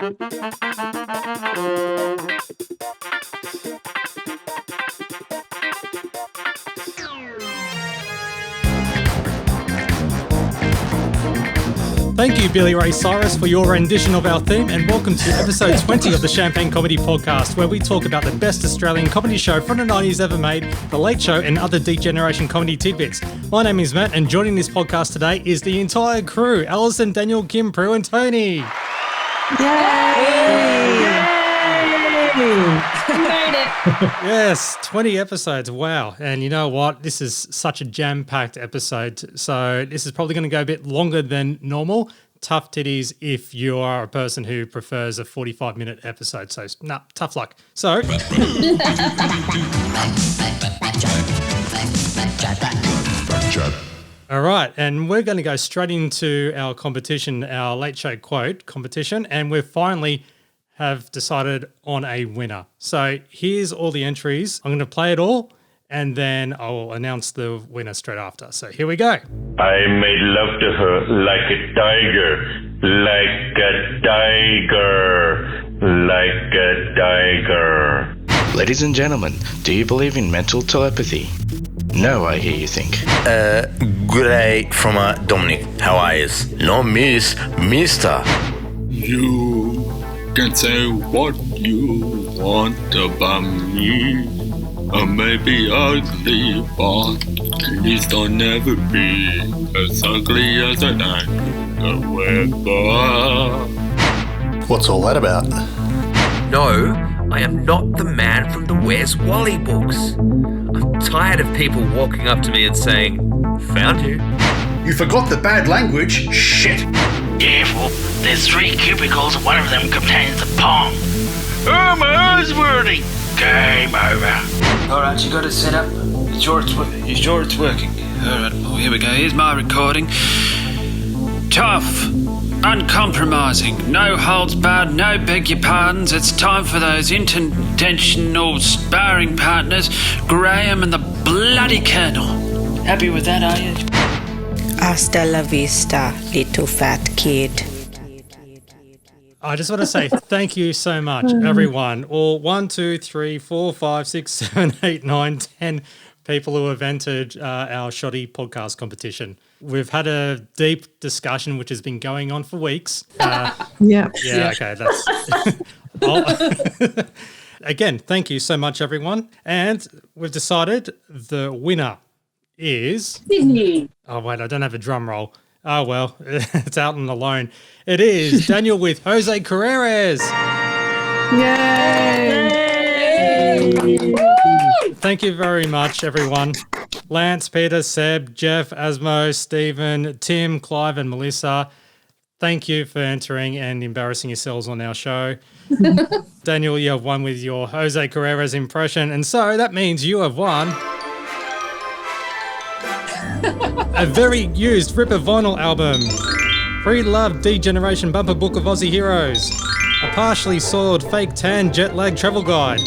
Thank you, Billy Ray Cyrus, for your rendition of our theme, and welcome to episode 20 of the Champagne Comedy Podcast, where we talk about the best Australian comedy show from the 90s ever made, The Late Show, and other deep generation comedy tidbits. My name is Matt, and joining this podcast today is the entire crew: Alison, Daniel, Kim, Prue, and Tony. Yay! Yay! We made it. Yes, 20 episodes. Wow. And you know what? This is such a jam-packed episode. So this is probably going to go a bit longer than normal. Tough titties if you are a person who prefers a 45-minute episode. So, tough luck. So... All right, and we're going to go straight into our competition, our Late Show Quote competition, and we've finally have decided on a winner. So here's all the entries. I'm going to play it all, and then I will announce the winner straight after. So here we go. I made love to her like a tiger, like a tiger, like a tiger. Ladies and gentlemen, do you believe in mental telepathy? No, I hear you think. Good day from Dominic. How are you? No, miss, mister. You can say what you want about me. I may be ugly, but at least I'll never be as ugly as I am. However. What's all that about? No, I am not the man from the Where's Wally books. I'm tired of people walking up to me and saying, "Found you." You forgot the bad language. Shit. Careful, there's 3 cubicles and one of them contains a pong. Oh, my eyes whirling. Game over. Alright, you got it set up. You sure it's working? Alright, well, here we go. Here's my recording. Tough, uncompromising, no holds barred, no beg your pardons. It's time for those intentional sparring partners, Graham and the bloody Colonel. Happy with that, are you? Hasta la vista, little fat kid. I just want to say thank you so much, everyone. All 1, 2, 3, 4, 5, 6, 7, 8, 9, 10 people who have entered our shoddy podcast competition. We've had a deep discussion which has been going on for weeks. Yeah, okay. That's again, thank you so much, everyone. And we've decided the winner is... Sydney. Oh, wait, I don't have a drum roll. Oh, well, it's out on the loan. It is Daniel with Jose Carreras. Yay! Thank you very much, everyone. Lance, Peter, Seb, Jeff, Asmo, Stephen, Tim, Clive, and Melissa, thank you for entering and embarrassing yourselves on our show. Daniel, you have won with your Jose Carreras impression, and so that means you have won a very used Ripper vinyl album, pre-loved D-Generation bumper book of Aussie heroes, a partially soiled fake tan jet lag travel guide,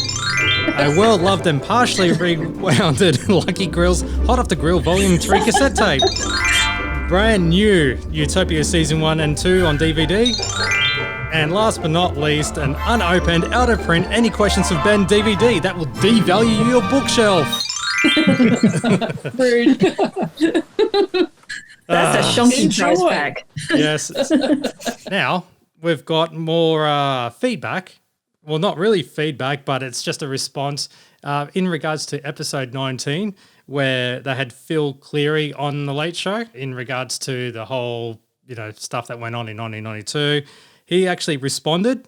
a well-loved and partially rewounded Lucky Grill's Hot Off the Grill Volume 3 cassette tape, brand new Utopia Season 1 and 2 on DVD, and last but not least, an unopened, out-of-print Any Questions of Ben DVD that will devalue your bookshelf. Rude. That's a shonky prize bag. Yes. Now, we've got more feedback. Well, not really feedback, but it's just a response in regards to episode 19, where they had Phil Cleary on The Late Show in regards to the whole, stuff that went on in 1992. He actually responded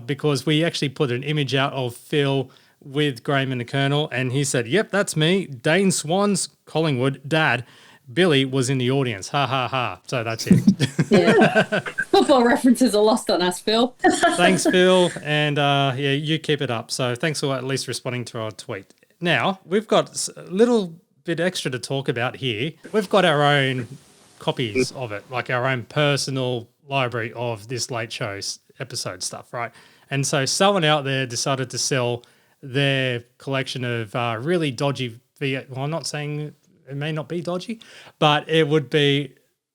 because we actually put an image out of Phil with Graham and the Colonel, and he said, "Yep, that's me. Dane Swan's Collingwood dad. Billy was in the audience. Ha, ha, ha." So that's it. Yeah. Football references are lost on us, Phil. Thanks, Phil. And you keep it up. So thanks for at least responding to our tweet. Now, we've got a little bit extra to talk about here. We've got our own copies of it, like our own personal library of this Late Show's episode stuff, right? And so someone out there decided to sell their collection of really dodgy I'm not saying it may not be dodgy, but it would be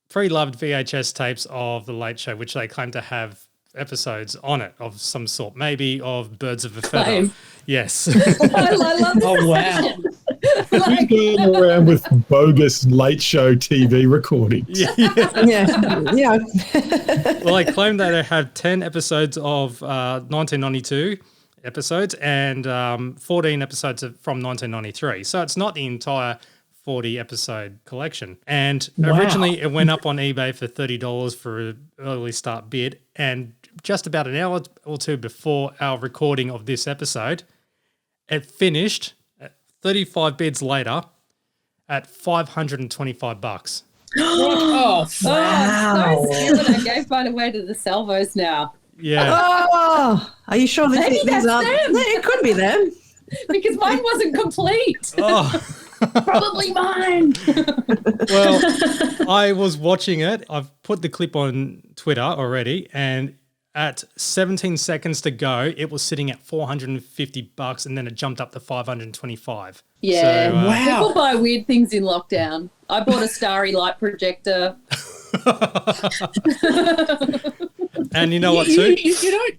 pre-loved VHS tapes of The Late Show, which they claim to have episodes on it of some sort, maybe of Birds of a Feather. Same. Yes. I love this. Oh, wow. Like, Who's going around with bogus late show TV recordings? Yeah. Well, they claim that they have 10 episodes of 1992 episodes and 14 episodes from 1993. So it's not the entire 40 episode collection. And originally it went up on eBay for $30 for an early start bid. And just about an hour or two before our recording of this episode, it finished 35 bids later at $525. Oh, Wow. so stupid. I gave mine away to the Salvos now. Yeah. Oh, are you sure Maybe these that's aren't? them. It could be them. Because mine wasn't complete. Oh. Probably mine. Well, I was watching it. I've put the clip on Twitter already, and at 17 seconds to go, it was sitting at $450, and then it jumped up to $525. Yeah. So, People buy weird things in lockdown. I bought a starry light projector. And you know what, Sue?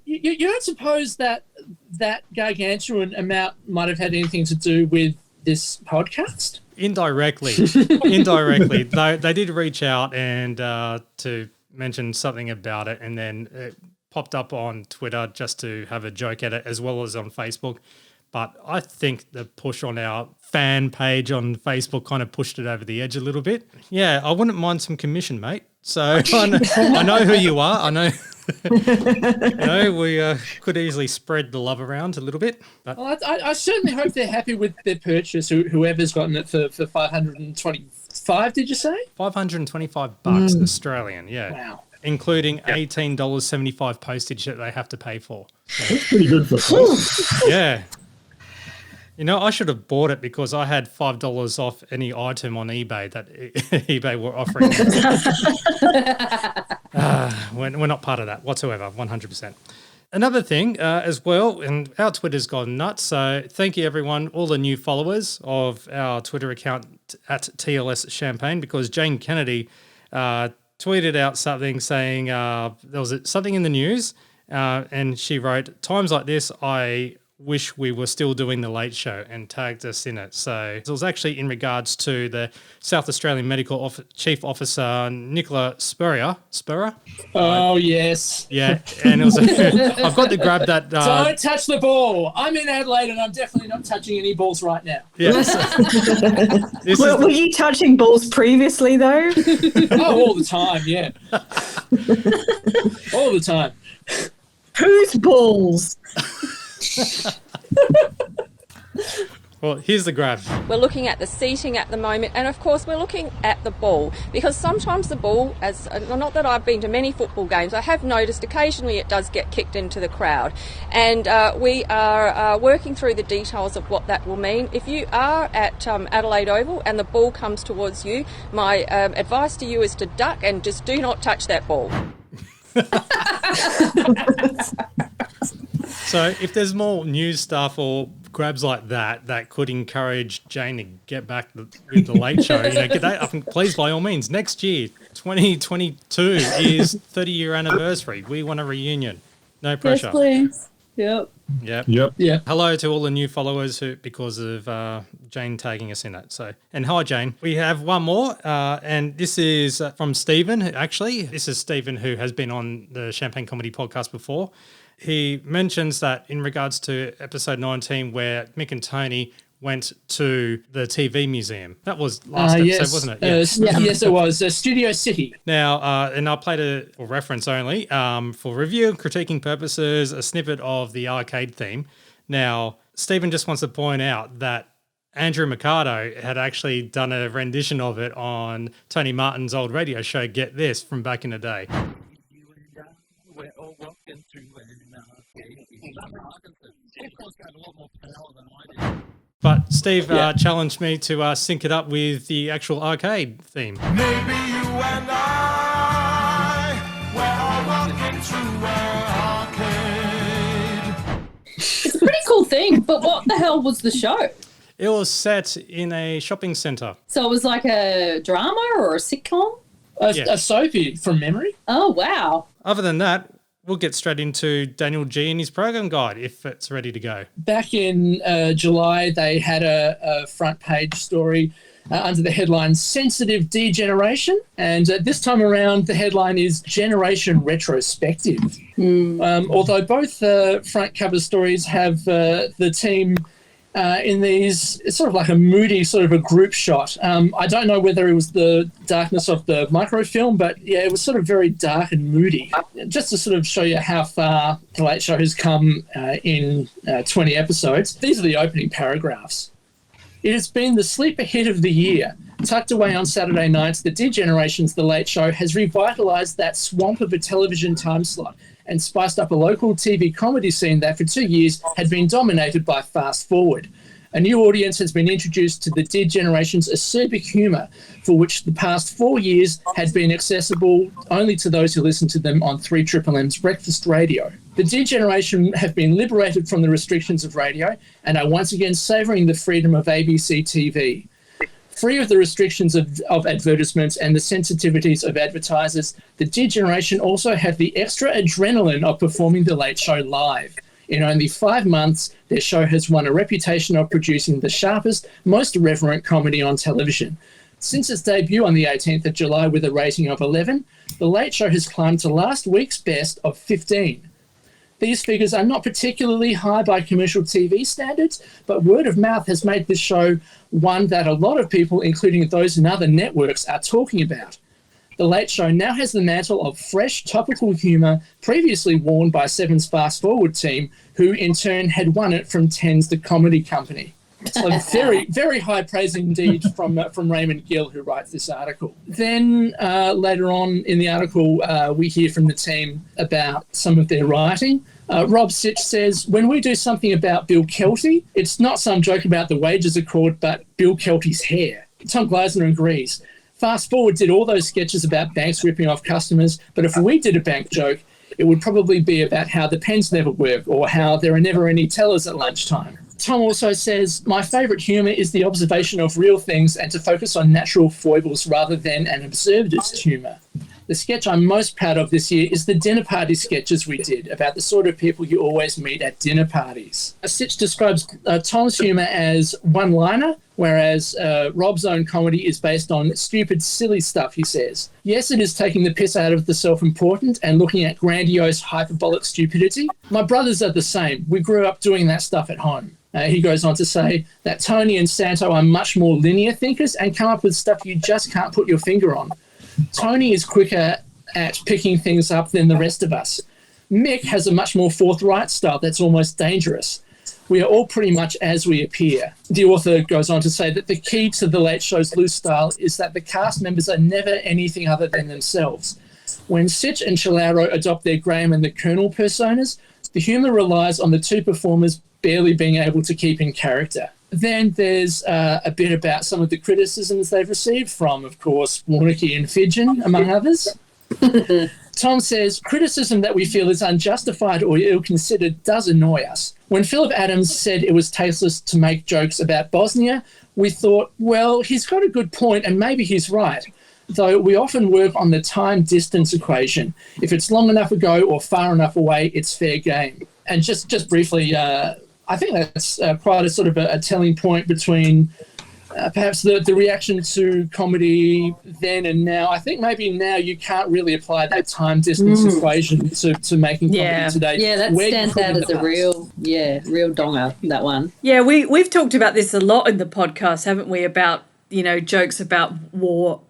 You don't suppose that gargantuan amount might have had anything to do with this podcast? Indirectly. They did reach out and to mention something about it, and then it popped up on Twitter just to have a joke at it, as well as on Facebook. But I think the push on our fan page on Facebook kind of pushed it over the edge a little bit. Yeah, I wouldn't mind some commission, mate. So I know who you are. I know. We could easily spread the love around a little bit. But Well, I certainly hope they're happy with their purchase, whoever's gotten it for $525, did you say? $525 Australian, yeah. Wow. Including $18.75 postage that they have to pay for. That's pretty good for postage. Yeah. You know, I should have bought it because I had $5 off any item on eBay that eBay were offering. We're not part of that whatsoever, 100%. Another thing as well, and our Twitter's gone nuts, so thank you everyone, all the new followers of our Twitter account at TLS Champagne, because Jane Kennedy tweeted out something saying there was something in the news, and she wrote, "Times like this, I wish we were still doing the Late Show," and tagged us in it. So it was actually in regards to the South Australian Medical Chief Officer Nicola Spurrier. Oh, yes. Yeah, and it was. I've got to grab that. Don't touch the ball. I'm in Adelaide and I'm definitely not touching any balls right now. Yeah. Were you touching balls previously, though? Oh, all the time, yeah. All the time. Whose balls? Well, here's the grab. We're looking at the seating at the moment, and of course we're looking at the ball, because sometimes the ball, not that I've been to many football games, I have noticed occasionally it does get kicked into the crowd, and we are working through the details of what that will mean. If you are at Adelaide Oval and the ball comes towards you, my advice to you is to duck and just do not touch that ball. So if there's more news stuff or grabs like that could encourage Jane to get back with the Late Show, get that up, and please, by all means, next year, 2022 is 30-year anniversary. We want a reunion. No pressure. Yes, please. Yep. Yep. Hello to all the new followers because of Jane tagging us in it. So, and hi, Jane. We have one more, and this is from Stephen. Actually, this is Stephen, who has been on the Champagne Comedy Podcast before. He mentions that in regards to episode 19, where Mick and Tony went to the TV museum. That was last episode, yes. wasn't it? Yes, it was. Studio City. Now, and I played it for reference only, for review and critiquing purposes, a snippet of the arcade theme. Now, Stephen just wants to point out that Andrew Mercado had actually done a rendition of it on Tony Martin's old radio show, Get This, from back in the day. We're all walking through an arcade. Got a lot more power than I did. But Steve challenged me to sync it up with the actual arcade theme. Maybe you and I, we're all walking through an arcade. It's a pretty cool thing, but what the hell was the show? It was set in a shopping centre. So it was like a drama or a sitcom? A soapy from memory. Oh, wow. Other than that, we'll get straight into Daniel G and his program guide if it's ready to go. Back in July, they had a front page story under the headline Sensitive Degeneration. And this time around, the headline is Generation Retrospective. Although both front cover stories have the team in these, it's sort of like a moody sort of a group shot. I don't know whether it was the darkness of the microfilm, but yeah, it was sort of very dark and moody. Just to sort of show you how far The Late Show has come in 20 episodes, these are the opening paragraphs. It has been the sleeper hit of the year. Tucked away on Saturday nights, the D-Generation's The Late Show has revitalised that swamp of a television time slot and spiced up a local TV comedy scene that for 2 years had been dominated by Fast Forward. A new audience has been introduced to the D-Generation's acerbic humour, for which the past 4 years had been accessible only to those who listened to them on 3MM's breakfast radio. The D-Generation have been liberated from the restrictions of radio and are once again savouring the freedom of ABC TV. Free of the restrictions of advertisements and the sensitivities of advertisers, the D-Generation also have the extra adrenaline of performing The Late Show live. In only 5 months, their show has won a reputation of producing the sharpest, most irreverent comedy on television. Since its debut on the 18th of July with a rating of 11, The Late Show has climbed to last week's best of 15. These figures are not particularly high by commercial TV standards, but word of mouth has made this show one that a lot of people, including those in other networks, are talking about. The Late Show now has the mantle of fresh, topical humour previously worn by Seven's Fast Forward team, who in turn had won it from 10's The Comedy Company. So very, very high praise indeed from Raymond Gill, who writes this article. Then later on in the article, we hear from the team about some of their writing. Rob Sitch says, when we do something about Bill Kelty, it's not some joke about the wages accord, but Bill Kelty's hair. Tom Gleisner agrees. Fast Forward did all those sketches about banks ripping off customers, but if we did a bank joke, it would probably be about how the pens never work or how there are never any tellers at lunchtime. Tom also says, my favourite humour is the observation of real things and to focus on natural foibles rather than an absurdist humour. The sketch I'm most proud of this year is the dinner party sketches we did about the sort of people you always meet at dinner parties. Sitch describes Tom's humour as one-liner, whereas Rob's own comedy is based on stupid, silly stuff, he says. Yes, it is taking the piss out of the self-important and looking at grandiose, hyperbolic stupidity. My brothers are the same. We grew up doing that stuff at home. He goes on to say that Tony and Santo are much more linear thinkers and come up with stuff you just can't put your finger on. Tony is quicker at picking things up than the rest of us. Mick has a much more forthright style that's almost dangerous. We are all pretty much as we appear. The author goes on to say that the key to The Late Show's loose style is that the cast members are never anything other than themselves. When Sitch and Chilaro adopt their Graham and the Colonel personas, the humour relies on the two performers barely being able to keep in character. Then there's a bit about some of the criticisms they've received from, of course, Warnocky and Fidgen, among others. Tom says, criticism that we feel is unjustified or ill-considered does annoy us. When Philip Adams said it was tasteless to make jokes about Bosnia, we thought, well, he's got a good point and maybe he's right. Though we often work on the time-distance equation. If it's long enough ago or far enough away, it's fair game. And just briefly, I think that's quite a sort of a telling point between perhaps the reaction to comedy then and now. I think maybe now you can't really apply that time-distance equation to making comedy today. Yeah, that stands out as a real donger, that one. Yeah, we've talked about this a lot in the podcast, haven't we, about, jokes about war,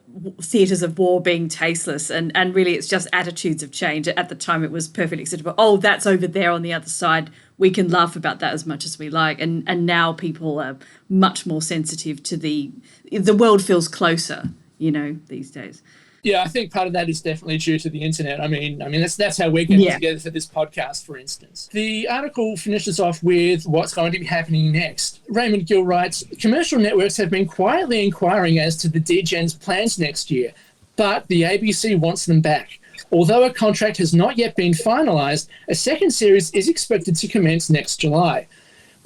theatres of war being tasteless, and really it's just attitudes have changed. At the time it was perfectly acceptable. Oh, that's over there on the other side. We can laugh about that as much as we like. And now people are much more sensitive to the world feels closer, these days. Yeah, I think part of that is definitely due to the internet. I mean that's how we're getting together for this podcast, for instance. The article finishes off with what's going to be happening next. Raymond Gill writes, commercial networks have been quietly inquiring as to the D-Gen's plans next year, but the ABC wants them back. Although a contract has not yet been finalised, a second series is expected to commence next July.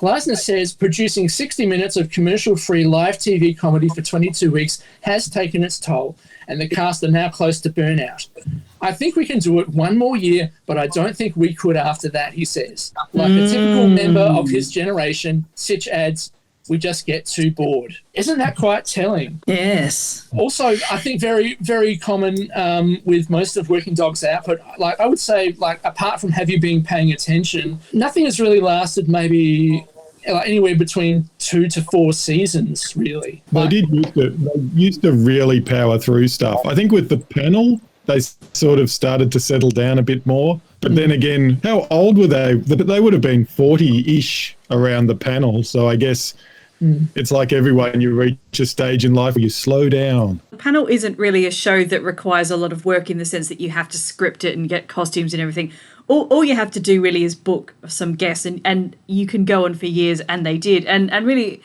Gleisner says producing 60 minutes of commercial-free live TV comedy for 22 weeks has taken its toll, and the cast are now close to burnout. I think we can do it one more year, but I don't think we could after that, he says. Like a typical member of his generation, Sitch adds, we just get too bored. Isn't that quite telling? Yes. Also, I think very, very common with most of Working Dogs output, like I would say, like apart from Have You Been Paying Attention, nothing has really lasted maybe anywhere between 2 to 4 seasons, really. They used to really power through stuff. I think with the panel, they sort of started to settle down a bit more. But then again, how old were they? They would have been 40-ish around the panel. So I guess it's like everyone, you reach a stage in life where you slow down. The panel isn't really a show that requires a lot of work in the sense that you have to script it and get costumes and everything. All you have to do really is book some guests and you can go on for years, and they did. And really,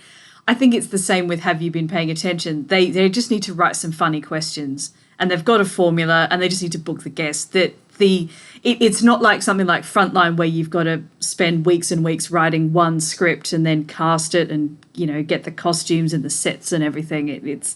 I think it's the same with Have You Been Paying Attention? They just need to write some funny questions, and they've got a formula, and they just need to book the guests. It's not like something like Frontline where you've got to spend weeks and weeks writing one script and then cast it and, you know, get the costumes and the sets and everything. It's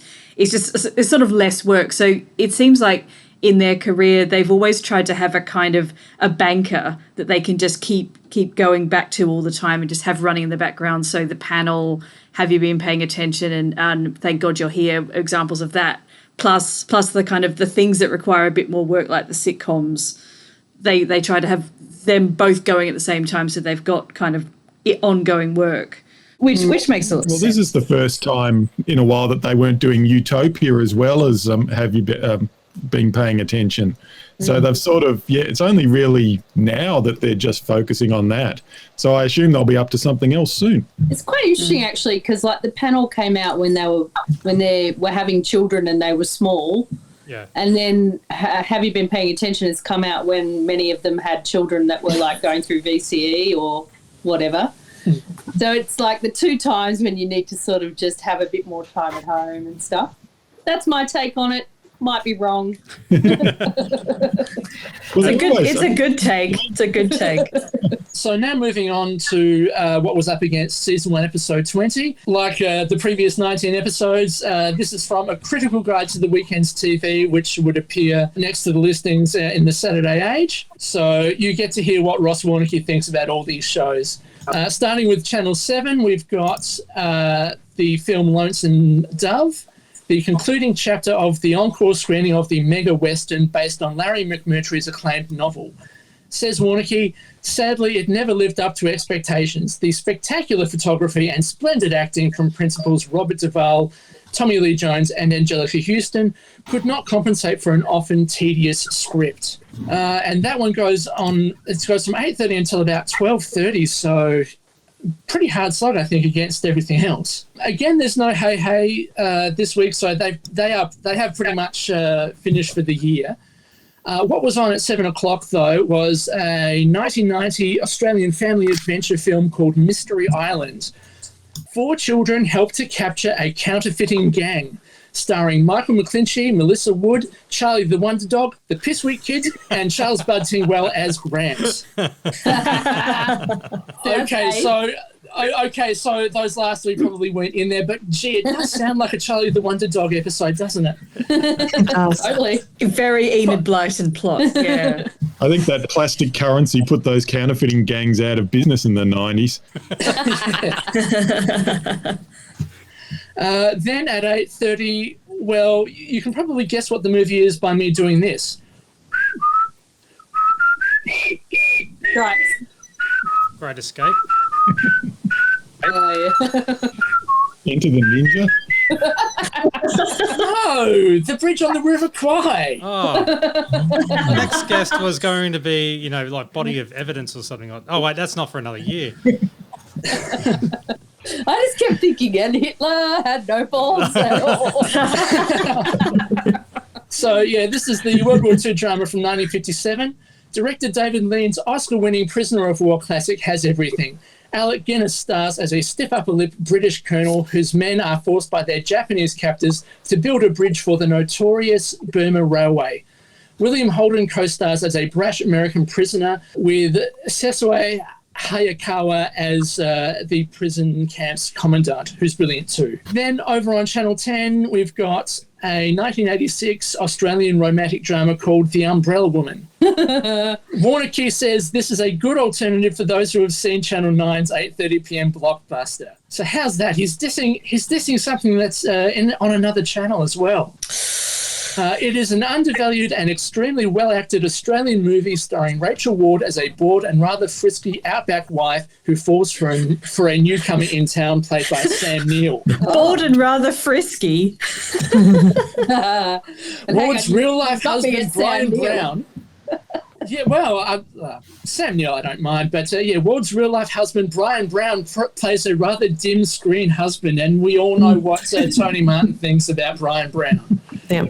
sort of less work. So it seems like in their career, they've always tried to have a kind of a banker that they can just keep going back to all the time and just have running in the background. So the panel, Have You Been Paying Attention, and Thank God You're Here, examples of that. Plus the kind of the things that require a bit more work, like the sitcoms, they try to have them both going at the same time, so they've got kind of ongoing work. Which makes a lot of sense. Well, this is the first time in a while that they weren't doing Utopia as well as Have You Been Paying Attention. So they've sort of, it's only really now that they're just focusing on that. So I assume they'll be up to something else soon. It's quite interesting actually, because like the panel came out when they were having children and they were small. Yeah. And then Have You Been Paying Attention has come out when many of them had children that were like going through VCE or whatever. So it's like the 2 times when you need to sort of just have a bit more time at home and stuff. That's my take on it. Might be wrong. It's a good take. It's a good take. So now moving on to what was up against Season 1, Episode 20. Like the previous 19 episodes, this is from A Critical Guide to the Weekend's TV, which would appear next to the listings in the Saturday Age. So you get to hear what Ross Warnicki thinks about all these shows. Starting with Channel 7, we've got the film Lonesome Dove, the concluding chapter of the encore screening of the mega western based on Larry McMurtry's acclaimed novel. Says Warnicki, sadly, it never lived up to expectations. The spectacular photography and splendid acting from principals Robert Duvall, Tommy Lee Jones and Angelica Houston could not compensate for an often tedious script. And that one goes on, it goes from 8:30 until about 12:30, so pretty hard slog, I think, against everything else. Again, there's no Hey Hey this week, so they have pretty much finished for the year. What was on at 7 o'clock, though, was a 1990 Australian family adventure film called Mystery Island. 4 children help to capture a counterfeiting gang, starring Michael McClinchy, Melissa Wood, Charlie the Wonder Dog, the Pissweek Kids, and Charles Bud Tingwell as Gramps. Okay, so those last 3 probably weren't in there, but gee, it does sound like a Charlie the Wonder Dog episode, doesn't it? Totally. Very Enid Blyton plot, yeah. I think that plastic currency put those counterfeiting gangs out of business in the 90s. Then at 8:30, well, you can probably guess what the movie is by me doing this. Right. Great Escape. Oh, yeah. Into the Ninja? No, The Bridge on the River Kwai. Oh. The next guest was going to be, you know, like Body of Evidence or something like. Oh wait, that's not for another year. I just kept thinking, and Hitler had no balls at all. So, yeah, this is the World War II drama from 1957. Director David Lean's Oscar-winning Prisoner of War classic Has Everything. Alec Guinness stars as a stiff-upper-lip British colonel whose men are forced by their Japanese captors to build a bridge for the notorious Burma Railway. William Holden co-stars as a brash American prisoner with Sesue Hayakawa as the prison camp's commandant, who's brilliant too. Then over on Channel 10, we've got a 1986 Australian romantic drama called The Umbrella Woman. Warnocky says this is a good alternative for those who have seen Channel 9's 8:30 p.m. blockbuster. So how's that? He's dissing something that's on another channel as well. It is an undervalued and extremely well-acted Australian movie starring Rachel Ward as a bored and rather frisky outback wife who falls for a newcomer in town played by Sam Neill. Bored and rather frisky. Ward's real-life husband, Brian Brown. Yeah, well, Sam Neill I don't mind, but Ward's real-life husband, Brian Brown, plays a rather dim screen husband, and we all know what Tony Martin thinks about Brian Brown. Yeah.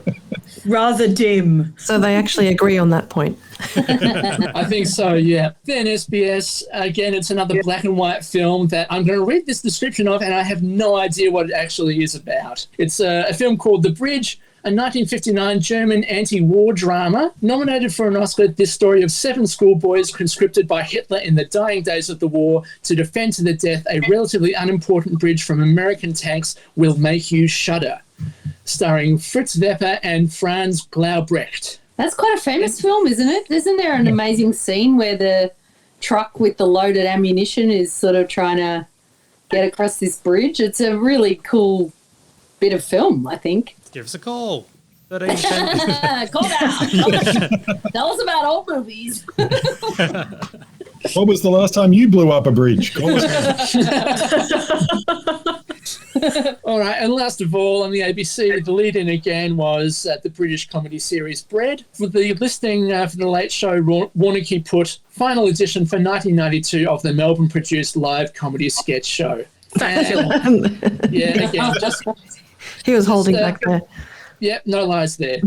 Rather dim. So they actually agree on that point. I think so, yeah. Then SBS, again, it's another black and white film that I'm going to read this description of, and I have no idea what it actually is about. It's a film called The Bridge, a 1959 German anti-war drama. Nominated for an Oscar, this story of 7 schoolboys conscripted by Hitler in the dying days of the war to defend to the death a relatively unimportant bridge from American tanks will make you shudder. Starring Fritz Wepper and Franz Blaubrecht. That's quite a famous film, isn't it? Isn't there an amazing scene where the truck with the loaded ammunition is sort of trying to get across this bridge? It's a really cool bit of film, I think. Give us a call. Call now. Tell us about old movies. What was the last time you blew up a bridge? Call us All right, and last of all, on the ABC, the lead-in again was the British comedy series Bread. For the listing for The Late Show, Warnocky put final edition for 1992 of the Melbourne-produced live comedy sketch show. Again, he was holding back there. Yep, no lies there.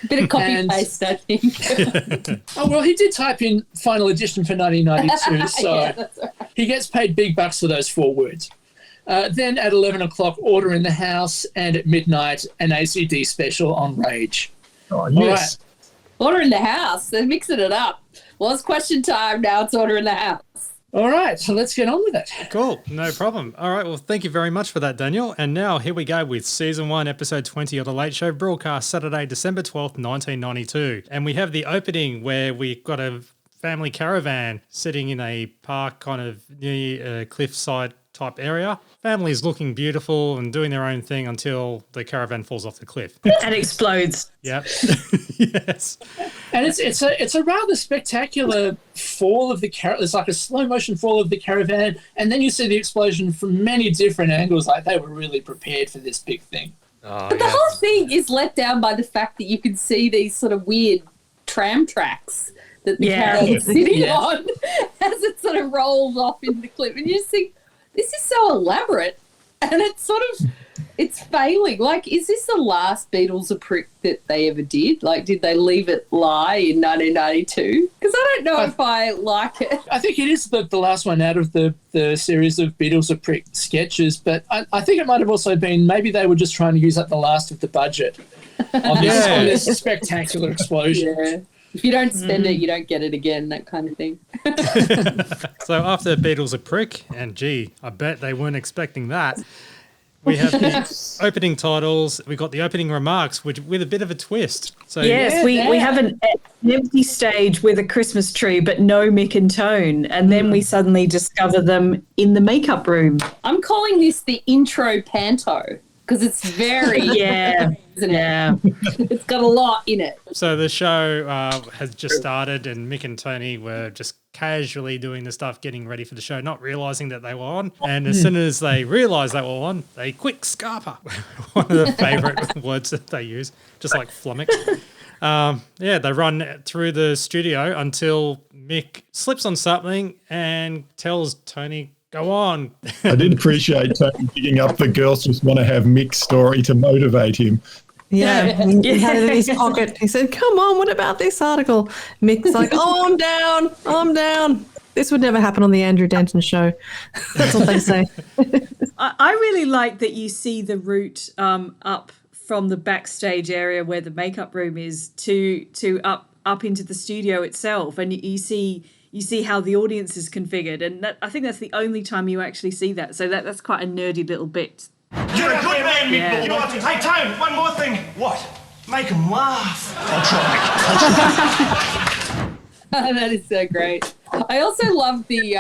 Bit of copy-paste, I think. Oh, well, he did type in final edition for 1992, so Yeah, that's right. he gets paid big bucks for those 4 words. Then at 11 o'clock, Order in the House, and at midnight, an ACD special on Rage. Oh, yes. All right. Order in the House. They're mixing it up. Well, it's question time. Now it's Order in the House. All right, so let's get on with it. Cool, no problem. All right, well, thank you very much for that, Daniel. And now here we go with Season 1, Episode 20 of The Late Show, broadcast Saturday, December 12th, 1992. And we have the opening where we've got a family caravan sitting in a park kind of near a cliffside type area. Family's looking beautiful and doing their own thing until the caravan falls off the cliff. And explodes. Yep. Yes. And it's a rather spectacular fall of the caravan. It's like a slow motion fall of the caravan, and then you see the explosion from many different angles. Like they were really prepared for this big thing. Oh, But the whole thing is let down by the fact that you can see these sort of weird tram tracks that the caravan's sitting on as it sort of rolls off into the cliff. And you just think, this is so elaborate, and it's failing. Like, is this the last Beatles a prick that they ever did? Like, did they leave it lie in 1992? Because I don't know if I like it. I think it is the last one out of the series of Beatles a prick sketches, but I think it might have also been maybe they were just trying to use up the last of the budget on this spectacular explosion. Yeah. If you don't spend it, you don't get it again, that kind of thing. So after Beatles a prick, and gee, I bet they weren't expecting that, we have the opening titles. We got the opening remarks with a bit of a twist. So yes, we have an empty stage with a Christmas tree, but no Mick and Tone. And then we suddenly discover them in the makeup room. I'm calling this the intro panto because it's very, isn't it? It's got a lot in it. So the show has just started, and Mick and Tony were just casually doing the stuff, getting ready for the show, not realising that they were on. And as soon as they realised they were on, they quick scarper. One of the favourite words that they use, just like flummox. They run through the studio until Mick slips on something and tells Tony, go on. I did appreciate Tony picking up the girls just want to have Mick's story to motivate him. Yeah, he had it in his pocket. He said, come on, what about this article? Mick's like, oh, I'm down. This would never happen on the Andrew Denton show. That's what they say. I really like that you see the route up from the backstage area where the makeup room is to up into the studio itself. And you see, you see how the audience is configured, and I think that's the only time you actually see that. So that's quite a nerdy little bit. You're a good man, Mick. You know what? Hey, Tone, one more thing. What? Make them laugh. I'll try. That is so great. I also love the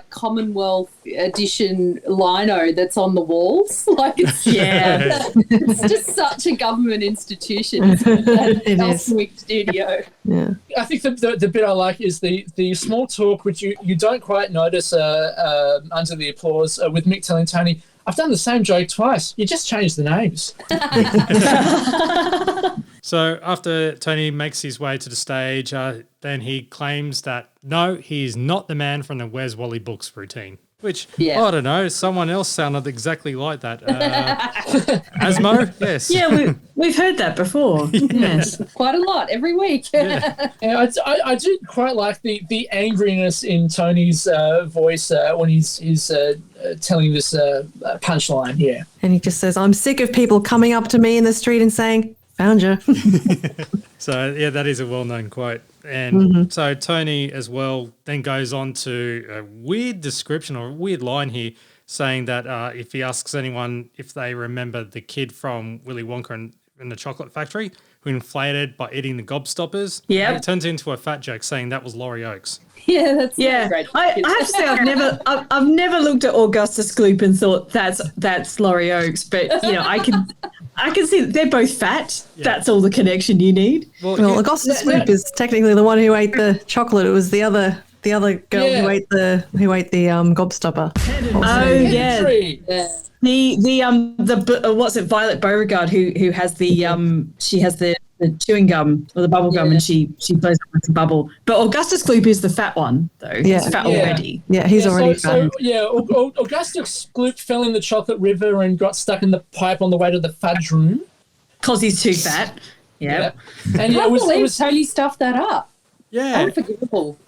Commonwealth edition lino that's on the walls. It's just such a government institution. That Elswick studio. Yeah, I think the bit I like is the small talk, which you don't quite notice under the applause with Mick telling Tony, "I've done the same joke twice. You just changed the names." So after Tony makes his way to the stage, then he claims that, no, he is not the man from the Where's Wally books routine, which, I don't know, someone else sounded exactly like that. Asmo? Yes. Yeah, we've heard that before. Yes. Quite a lot, every week. I do quite like the angriness in Tony's voice when he's telling this punchline, yeah. And he just says, "I'm sick of people coming up to me in the street and saying, 'Found you.'" So, yeah, that is a well-known quote. And so Tony as well then goes on to a weird description or a weird line here saying that if he asks anyone if they remember the kid from Willy Wonka and the Chocolate Factory who inflated by eating the gobstoppers, it turns into a fat joke saying that was Laurie Oakes. Yeah, that's great. I have to say I've never looked at Augustus Gloop and thought that's Laurie Oakes, but I can see that they're both fat. Yeah. That's all the connection you need. Well, Augustus Gloop is technically the one who ate the chocolate. It was the other girl who ate the gobstopper. Oh yeah. The what's it? Violet Beauregard who has the she has the chewing gum or the bubble gum and she blows up with the bubble. But Augustus Gloop is the fat one though. He's fat already. Yeah, he's already fat. Augustus Gloop fell in the chocolate river and got stuck in the pipe on the way to the fudge room because he's too fat. Yeah. And it was Tony stuffed that up. Yeah. Unforgivable.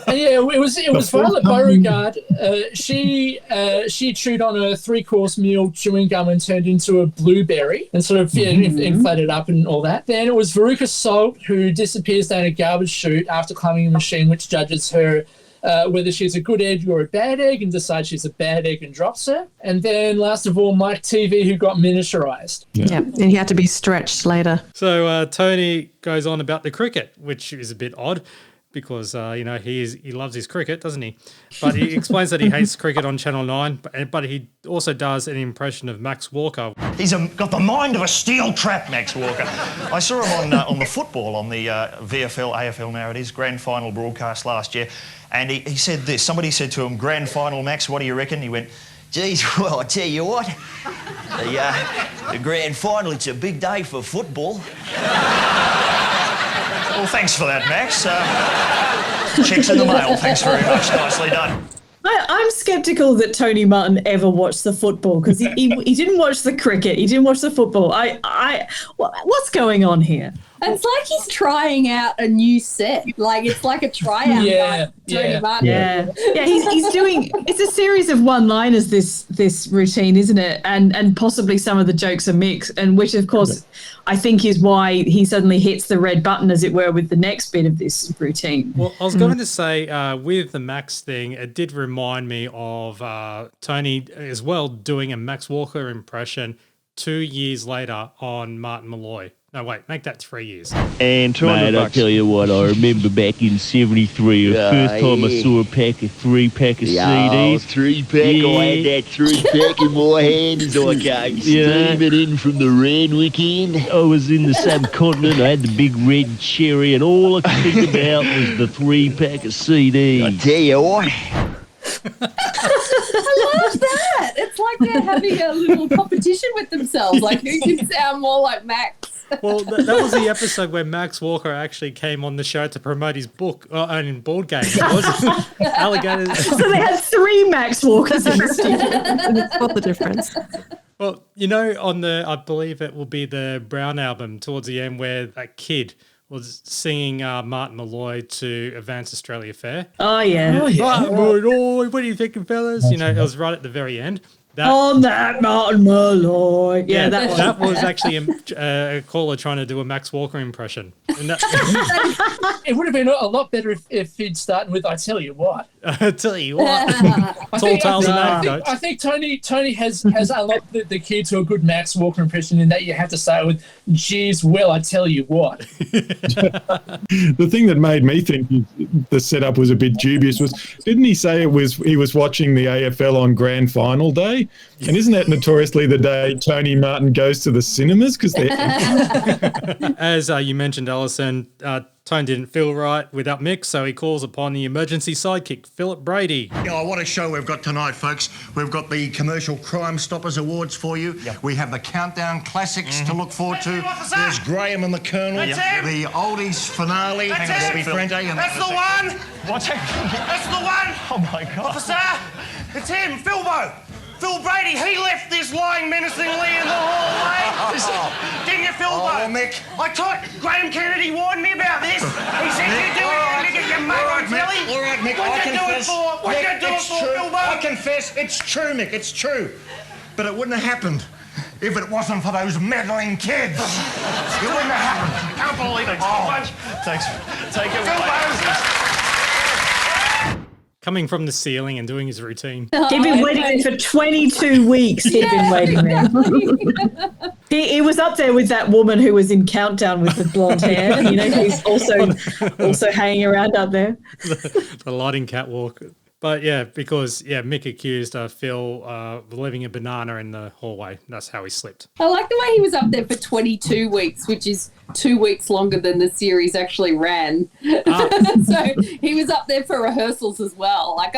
It was Violet Beauregard. She chewed on a 3-course meal chewing gum and turned into a blueberry and sort of inflated up and all that. Then it was Veruca Salt who disappears down a garbage chute after climbing a machine which judges her whether she's a good egg or a bad egg and decides she's a bad egg and drops her. And then last of all, Mike TV who got miniaturized. Yeah, and he had to be stretched later. So Tony goes on about the cricket, which is a bit odd. Because, he loves his cricket, doesn't he? But he explains that he hates cricket on Channel 9, but he also does an impression of Max Walker. He's got the mind of a steel trap, Max Walker. I saw him on the football, on the VFL, AFL now it is, grand final broadcast last year, and he said this. Somebody said to him, "Grand final, Max, what do you reckon?" He went, "Geez, well, I tell you what, the grand final, it's a big day for football." Well, thanks for that, Max. Check's in the mail. Thanks very much. Nicely done. I'm sceptical that Tony Martin ever watched the football because he didn't watch the cricket. He didn't watch the football. What's going on here? It's like he's trying out a new set. Like it's like a tryout. Tony Martin. Yeah. He's doing. It's a series of one-liners. This routine, isn't it? And possibly some of the jokes are mixed, and which of course I think is why he suddenly hits the red button, as it were, with the next bit of this routine. Well, I was going to say with the Max thing, it did remind me of Tony as well doing a Max Walker impression 2 years later on Martin Malloy. No, wait, make that 3 years. And mate, I tell you what, I remember back in '73, the first time I saw a pack of 3-pack of CDs. 3-pack, I had that 3-pack in my hand as I came steaming in from the Randwick end. I was in the subcontinent, I had the big red cherry, and all I could think about was the 3-pack of CDs. I tell you what. I love that. It's like they're having a little competition with themselves. Like, who can sound more like Max? Well, that was the episode where Max Walker actually came on the show to promote his book in board games. Alligators. So they had 3 Max Walkers in the studio. What's the difference? Well, on I believe it will be the Brown album towards the end where that kid was singing Martin Malloy to Advance Australia Fair. Oh, yeah. Martin Malloy, what are you thinking, fellas? It was right at the very end. On that Martin Malloy. Yeah, that was actually a caller trying to do a Max Walker impression. And It would have been a lot better if he'd started with "I tell you what." I tell you what. Tall tales and anecdotes. I think Tony has unlocked the key to a good Max Walker impression in that you have to start with "Geez, well, I tell you what." The thing that made me think the setup was a bit dubious was, didn't he say he was watching the AFL on Grand Final day? And isn't that notoriously the day Tony Martin goes to the cinemas? Because as you mentioned, Alison, Tone didn't feel right without Mick, so he calls upon the emergency sidekick, Philip Brady. Yeah, what a show we've got tonight, folks. We've got the Commercial Crime Stoppers Awards for you. We have the Countdown Classics to look forward to. There's Graham and the Colonel. The Oldies finale. Bobby Frente. And That's the one! What's that? That's the one! Oh, my God. Officer, it's him, Philbo. Phil Brady, he left this lying menacingly in the hallway. Didn't you, Philbo? Oh, Mick. I told Graham Kennedy warned me about this. He said you'd do it and you get your mate on telly. All right, Mick, What'd I you confess. do it for? What'd you do it It's for, true. Philbo? I confess, it's true, Mick, it's true. But it wouldn't have happened if it wasn't for those meddling kids. It wouldn't have happened. Can't believe it. Thanks. Take it Philbo. Coming from the ceiling and doing his routine. He'd been waiting there for 22 weeks. He'd been waiting there. He was up there with that woman who was in Countdown with the blonde hair. You know, he's also hanging around up there. The lighting catwalk. But yeah, because Mick accused Phil of leaving a banana in the hallway. That's how he slipped. I like the way he was up there for 22 weeks, which is 2 weeks longer than the series actually ran. So he was up there for rehearsals as well. Like,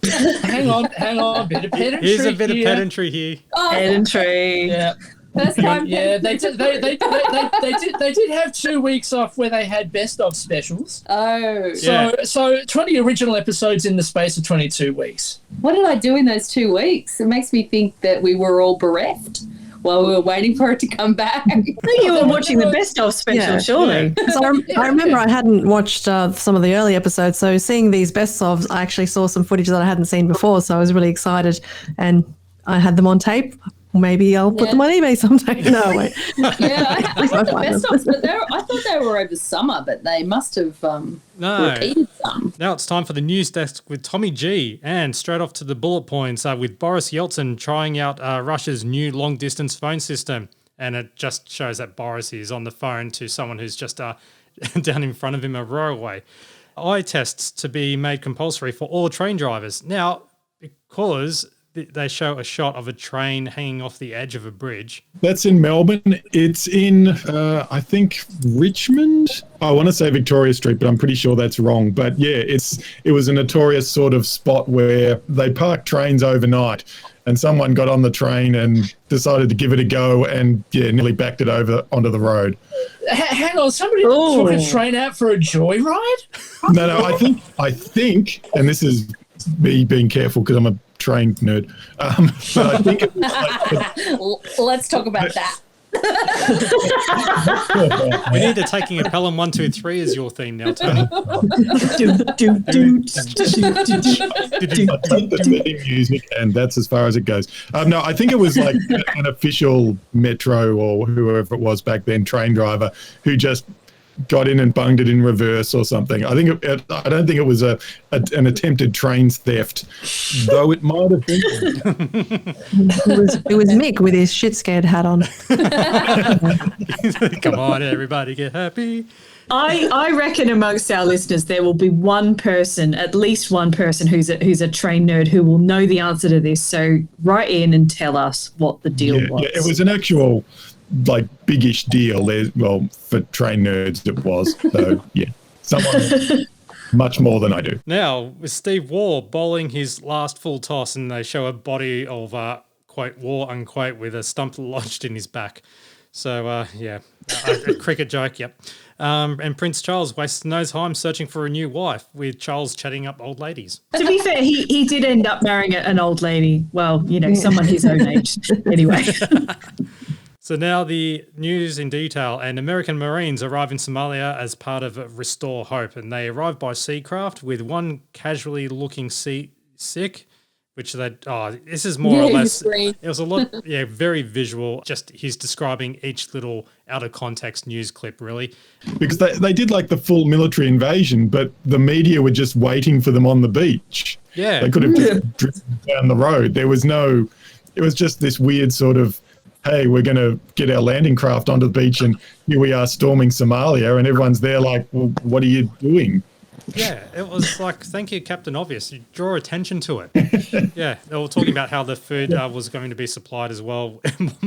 hang on, bit of pedantry. Here's a bit of pedantry here. Pedantry. Yeah. First time. Yeah, they did have 2 weeks off where they had best of specials. Oh. So 20 original episodes in the space of 22 weeks. What did I do in those 2 weeks? It makes me think that we were all bereft while we were waiting for it to come back. I think you were watching the best of special, surely. Yeah. So I remember I hadn't watched some of the early episodes, so seeing these best ofs, I actually saw some footage that I hadn't seen before, so I was really excited, and I had them on tape. Maybe I'll put them on eBay someday. No, wait. Yeah, I thought the best ofs, but I thought they were over summer, but they must have repeated some. Now it's time for the news desk with Tommy G, and straight off to the bullet points with Boris Yeltsin trying out Russia's new long-distance phone system. And it just shows that Boris is on the phone to someone who's just down in front of him a row away. Eye tests to be made compulsory for all train drivers. Now, because they show a shot of a train hanging off the edge of a bridge. That's in Melbourne. It's in, I think, Richmond. I want to say Victoria Street, but I'm pretty sure that's wrong. But yeah, it was a notorious sort of spot where they park trains overnight, and someone got on the train and decided to give it a go, and nearly backed it over onto the road. Hang on, somebody took a train out for a joyride? No, I think, and this is me being careful because I'm a trained nerd. But I think it was like, let's talk about that. We need to taking a Pelham 1, 2, 3 as your theme now, Tony. Music, and that's as far as it goes. No, I think it was like an official Metro or whoever it was back then, train driver, who just got in and bunged it in reverse or something. I don't think it was an attempted train theft, though it might have been. It was Mick with his shit scared hat on. Come on, everybody, get happy. I reckon amongst our listeners there will be at least one person who's a train nerd who will know the answer to this. So write in and tell us what the deal was. Yeah, it was an actual biggish deal. Well, for train nerds it was. So yeah, someone much more than I do. Now with Steve Waugh bowling his last full toss, and they show a body of quote Waugh unquote with a stump lodged in his back. So a cricket joke. Yep. And Prince Charles wastes no time searching for a new wife, with Charles chatting up old ladies. To be fair, he did end up marrying an old lady. Well, someone his own age anyway. So now the news in detail, and American Marines arrive in Somalia as part of Restore Hope, and they arrive by seacraft with one casually looking sick which this is more or less, green. it was a lot, very visual. Just he's describing each little out of context news clip, really. Because they did like the full military invasion, but the media were just waiting for them on the beach. Yeah. They could have just driven down the road. It was just this weird sort of, hey, we're going to get our landing craft onto the beach and here we are storming Somalia, and everyone's there like, well, what are you doing? Yeah, it was like, thank you, Captain Obvious. You draw attention to it. Yeah, they were talking about how the food was going to be supplied as well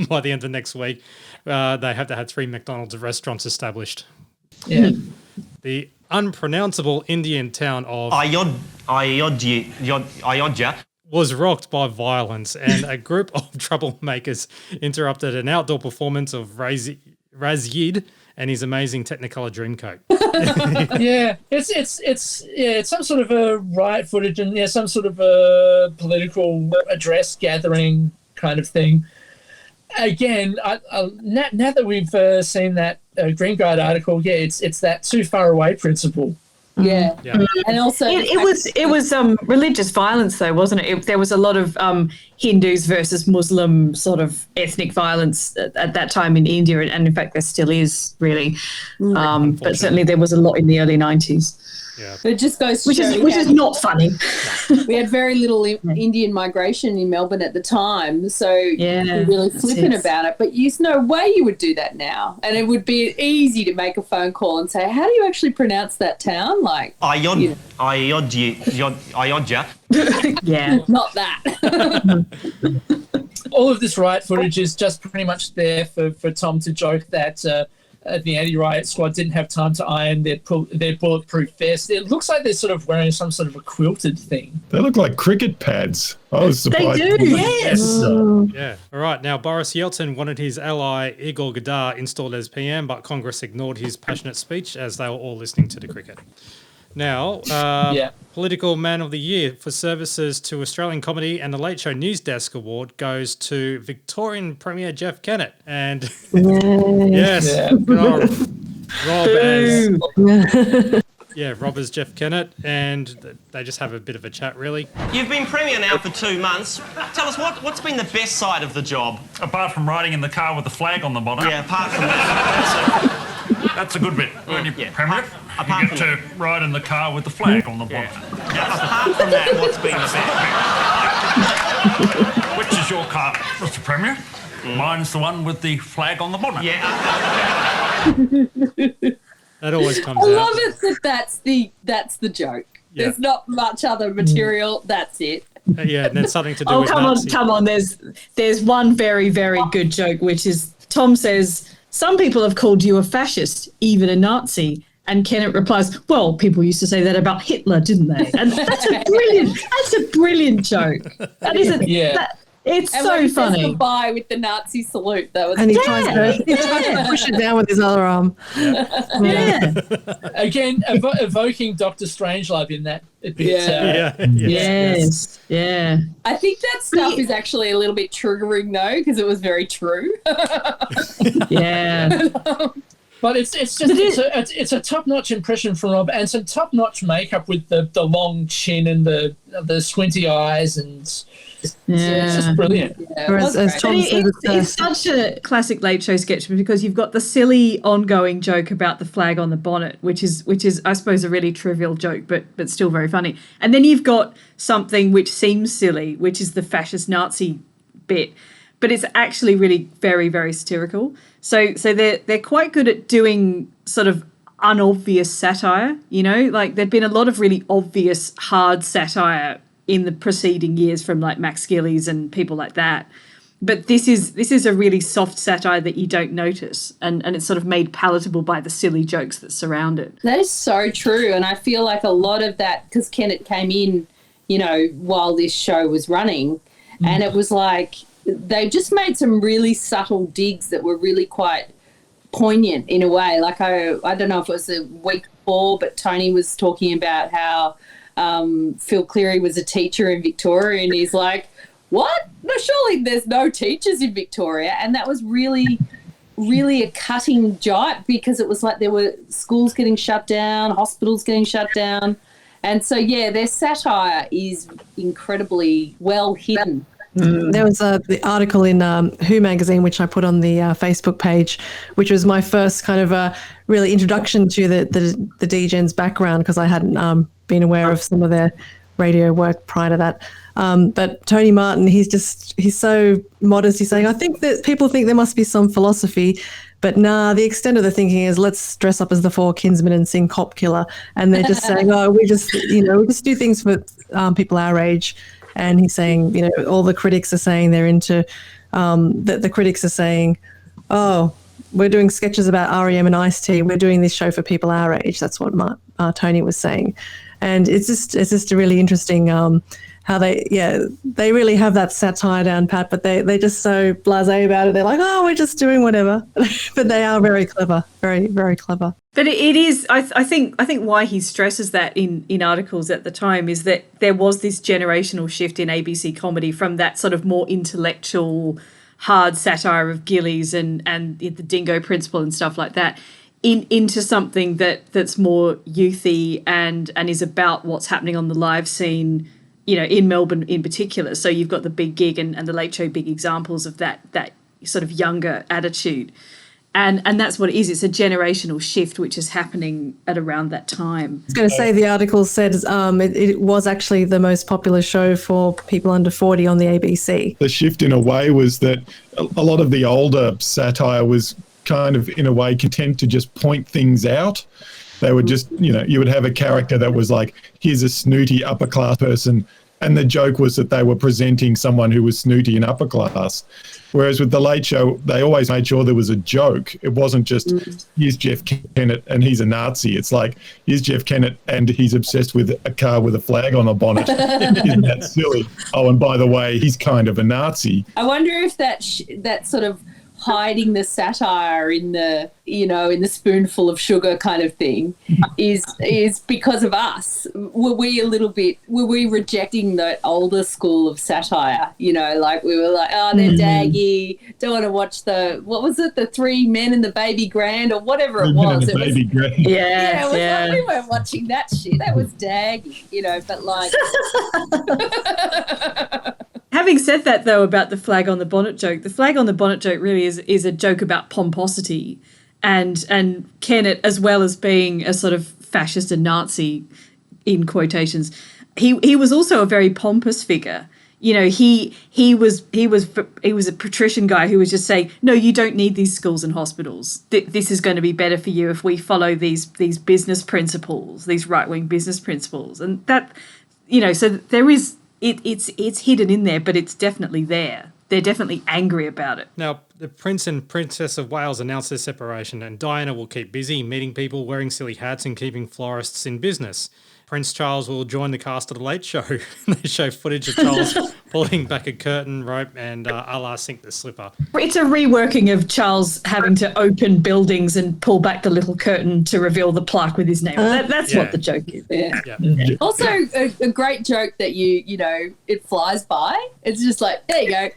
by the end of next week. They have to have 3 McDonald's restaurants established. Yeah. The unpronounceable Indian town of Ayodhya was rocked by violence, and a group of troublemakers interrupted an outdoor performance of Razid and his amazing Technicolor Dreamcoat. Yeah, it's some sort of a riot footage and some sort of a political address gathering kind of thing. Again, now that we've seen that Green Guide article, it's that too far away principle. Yeah. And also it was religious violence though, wasn't it? There was a lot of Hindus versus Muslim sort of ethnic violence at that time in India, and in fact there still is really. But certainly there was a lot in the early 90s. Yeah. But it just goes to which is not funny. We had very little Indian migration in Melbourne at the time, so we're really flippant about it. But there's no way you would do that now. And it would be easy to make a phone call and say, how do you actually pronounce that town? Like Ayodhya. Yeah. Not that. All of this riot footage is just pretty much there for Tom to joke that the anti-riot squad didn't have time to iron their bulletproof vest. It looks like they're sort of wearing some sort of a quilted thing. They look like cricket pads. I was surprised. They do, yes. Yeah. All right. Now, Boris Yeltsin wanted his ally Igor Gadar installed as PM, but Congress ignored his passionate speech as they were all listening to the cricket. Now, Political Man of the Year for services to Australian comedy and the Late Show News Desk Award goes to Victorian Premier Jeff Kennett. And Rob as Jeff Kennett, and they just have a bit of a chat, really. You've been Premier now for 2 months. Tell us, what's been the best side of the job? Apart from riding in the car with the flag on the bottom. Yeah, apart from that. That's a good bit. When you Premier, you get to ride in the car with the flag on the bottom. Now, apart from that, what's been the best? Which is your car, Mr. Premier? Mine's the one with the flag on the bonnet. Yeah. That always comes out. I love it that that's the joke. Yeah. There's not much other material. That's it. Yeah, and then something to do with come Nazi. on. There's one very, very good joke, which is Tom says, some people have called you a fascist, even a Nazi. And Kennett replies, well, people used to say that about Hitler, didn't they? And that's a brilliant joke. That is it's and so when he funny. says goodbye with the Nazi salute, that was And he tries to push it down with his other arm. Yeah. Again, evoking Dr. Strangelove in that bit. Yes. Yeah. I think that stuff is actually a little bit triggering though, because it was very true. Yeah. But it's a top-notch impression from Rob, and some top-notch makeup with the long chin and the squinty eyes, and it's just brilliant. Yeah, as Tom said, it's such a classic Late Show sketch because you've got the silly ongoing joke about the flag on the bonnet, which is I suppose a really trivial joke, but still very funny. And then you've got something which seems silly, which is the fascist Nazi bit. But it's actually really very, very satirical. So they're quite good at doing sort of unobvious satire, you know? Like there'd been a lot of really obvious hard satire in the preceding years from like Max Gillies and people like that. But this is a really soft satire that you don't notice, and it's sort of made palatable by the silly jokes that surround it. That is so true, and I feel like a lot of that, because Kennett came in, you know, while this show was running, and it was like, they just made some really subtle digs that were really quite poignant in a way. Like I don't know if it was a week before, but Tony was talking about how Phil Cleary was a teacher in Victoria, and he's like, what? No, surely there's no teachers in Victoria. And that was really, really a cutting jibe, because it was like there were schools getting shut down, hospitals getting shut down, And so, yeah, their satire is incredibly well hidden. There was the article in Who magazine, which I put on the Facebook page, which was my first kind of really introduction to the D-Gen's background, because I hadn't been aware of some of their radio work prior to that. But Tony Martin, he's so modest. He's saying, I think that people think there must be some philosophy, but nah, the extent of the thinking is let's dress up as the Four Kinsmen and sing Cop Killer. And they're just saying, oh, we just do things for people our age. And he's saying, all the critics are saying they're into, the critics are saying, oh, we're doing sketches about R.E.M. and Ice-T. We're doing this show for people our age. That's what Tony was saying. And it's just really interesting how they really have that satire down pat, but they're just so blasé about it. They're like, oh, we're just doing whatever. But they are very clever, very, very clever. But it is, I think why he stresses that in articles at the time is that there was this generational shift in ABC comedy from that sort of more intellectual, hard satire of Gillies and the Dingo Principle and stuff like that, into something that's more youthy and is about what's happening on the live scene, in Melbourne in particular. So you've got the Big Gig and the Late Show, big examples of that sort of younger attitude. And that's what it is. It's a generational shift which is happening at around that time. I was going to say the article said it was actually the most popular show for people under 40 on the ABC. The shift in a way was that a lot of the older satire was kind of in a way content to just point things out. They would just, you would have a character that was like, here's a snooty upper class person. And the joke was that they were presenting someone who was snooty and upper class. Whereas with The Late Show, they always made sure there was a joke. It wasn't just, here's Jeff Kennett and he's a Nazi. It's like, here's Jeff Kennett and he's obsessed with a car with a flag on the bonnet. Isn't that silly? Oh, and by the way, he's kind of a Nazi. I wonder if that sort of hiding the satire in the in the spoonful of sugar kind of thing is because of us. Were we rejecting the older school of satire? Like we were like, oh, they're daggy, don't want to watch the Three Men and the Baby Grand or whatever it was. Baby Grand. Like, we weren't watching that shit. That was daggy, but like. Having said that, though, about the flag on the bonnet joke, the flag on the bonnet joke really is a joke about pomposity, and Kennett, as well as being a sort of fascist and Nazi, in quotations, he was also a very pompous figure. He was a patrician guy who was just saying, no, you don't need these schools and hospitals. This is going to be better for you if we follow these business principles, these right-wing business principles, and that, so there is. It's hidden in there, but it's definitely there. They're definitely angry about it. Now, the Prince and Princess of Wales announced their separation, and Diana will keep busy meeting people, wearing silly hats, and keeping florists in business. Prince Charles will join the cast of The Late Show. They show footage of Charles pulling back a curtain rope and a la Sink the Slipper. It's a reworking of Charles having to open buildings and pull back the little curtain to reveal the plaque with his name. That's what the joke is. Yeah. Also, a great joke that it flies by. It's just like, there you go.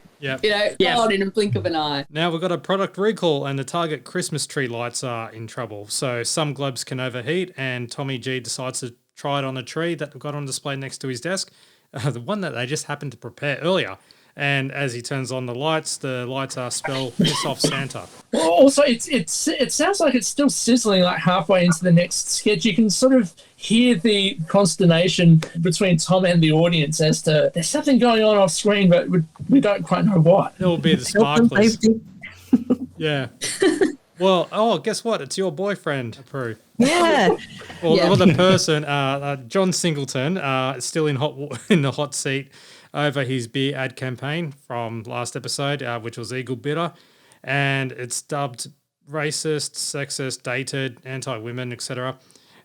Gone in a blink of an eye. Now we've got a product recall, and the Target Christmas tree lights are in trouble. So some globes can overheat, and Tommy G decides to try it on a tree that we've got on display next to his desk, the one that they just happened to prepare earlier. And as he turns on the lights are spell piss off Santa. Well, also, it sounds like it's still sizzling like halfway into the next sketch. You can sort of hear the consternation between Tom and the audience as to there's something going on off screen, but we don't quite know what. It will be the sparklers. Yeah. Well, guess what? It's your boyfriend, Prue. Yeah. Or the person, John Singleton, is still in the hot seat over his beer ad campaign from last episode, which was Eagle Bitter, and it's dubbed racist, sexist, dated, anti-women, etc.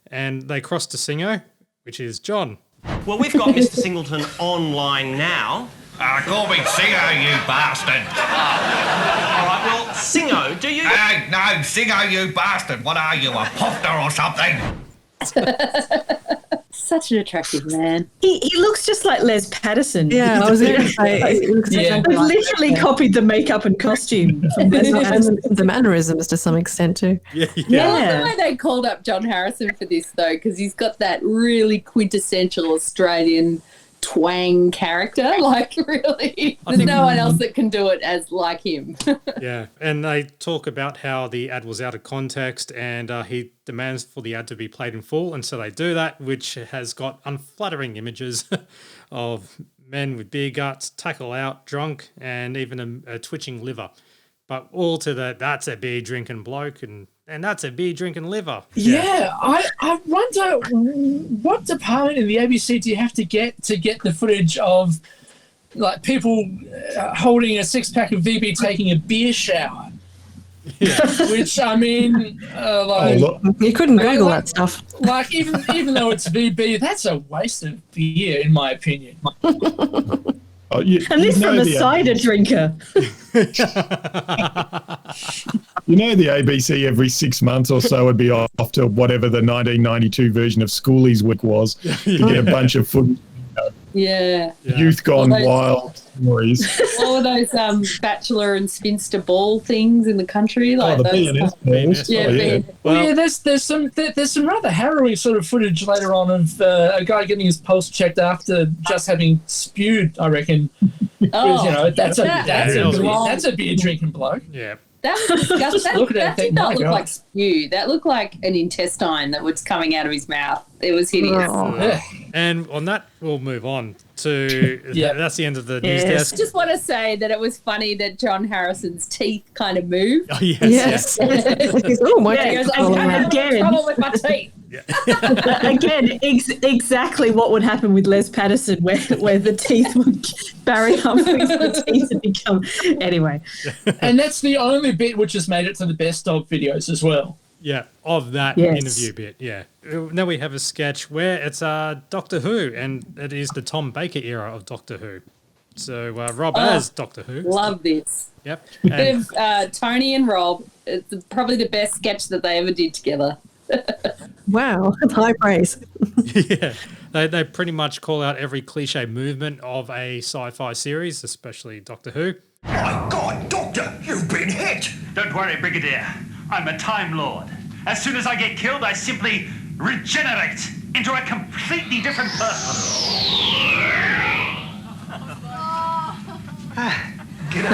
And they crossed to Singo, which is John. Well, we've got Mr. Singleton online now. Call me Singo, you bastard. All right, well, Singo, do you... No, Singo, you bastard. What are you, a pofter or something? such an attractive man. He looks just like Les Patterson. Yeah, I was going to say, he looks exactly They've like literally copied the makeup and costume from Les Patterson. and the mannerisms to some extent too. I love the way they called up John Harrison for this though, because he's got that really quintessential Australian twang character. Like, really, there's no one else that can do it as like him. Yeah, and they talk about how the ad was out of context, and he demands for the ad to be played in full, and so they do that, which has got unflattering images of men with beer guts, tackle out, drunk, and even a twitching liver. But all to that's a beer drinking bloke, and that's a beer drinking liver. Yeah, I wonder what department in the ABC do you have to get the footage of like people holding a 6-pack of VB taking a beer shower. Yeah. Which, I mean, you couldn't Google that stuff. Like, even though it's VB, that's a waste of beer, in my opinion. And this from a cider drinker. You know, the ABC every 6 months or so would be off to whatever the 1992 version of Schoolies Week was to get a bunch of footage. Yeah. Youth gone wild stories. All of those bachelor and spinster ball things in the country, like the those. BNS. Yeah, Well, there's some rather harrowing sort of footage later on of a guy getting his pulse checked after just having spewed. I reckon. Oh, that's a beer drinking bloke. Yeah. That was disgusting. That did not my look God. like spew. That looked like an intestine that was coming out of his mouth. It was hideous. And on that, we'll move on to that's the end of the news I desk. just want to say that it was funny that John Harrison's teeth kind of moved. Oh, yes. Oh, my He goes, teeth. I'm having Again. trouble with my teeth. Again, exactly what would happen with Les Patterson, where the teeth would Barry Humphries, the teeth had become anyway. And that's the only bit which has made it to the best of videos as well. Yeah, of that interview bit, yeah. Now we have a sketch where it's Doctor Who, and it is the Tom Baker era of Doctor Who. So Rob as Doctor Who. Love this. Yep. Bit of Tony and Rob. It's probably the best sketch that they ever did together. Wow, that's high praise. Yeah, they pretty much call out every cliche movement of a sci-fi series, especially Doctor Who. My God, Doctor, you've been hit! Don't worry, Brigadier. I'm a Time Lord. As soon as I get killed, I simply regenerate into a completely different person. Get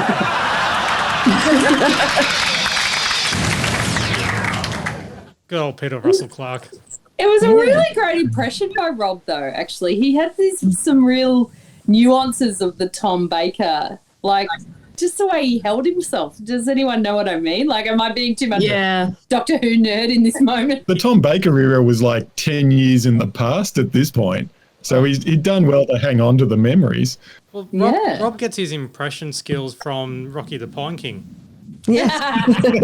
Good old Peter Russell Clark. It was a really great impression by Rob, though, actually. He had some real nuances of the Tom Baker, like just the way he held himself. Does anyone know what I mean? Like, am I being too much a Doctor Who nerd in this moment? The Tom Baker era was like 10 years in the past at this point. So he'd done well to hang on to the memories. Well, Rob gets his impression skills from Rocky the Pine King. Yes. Did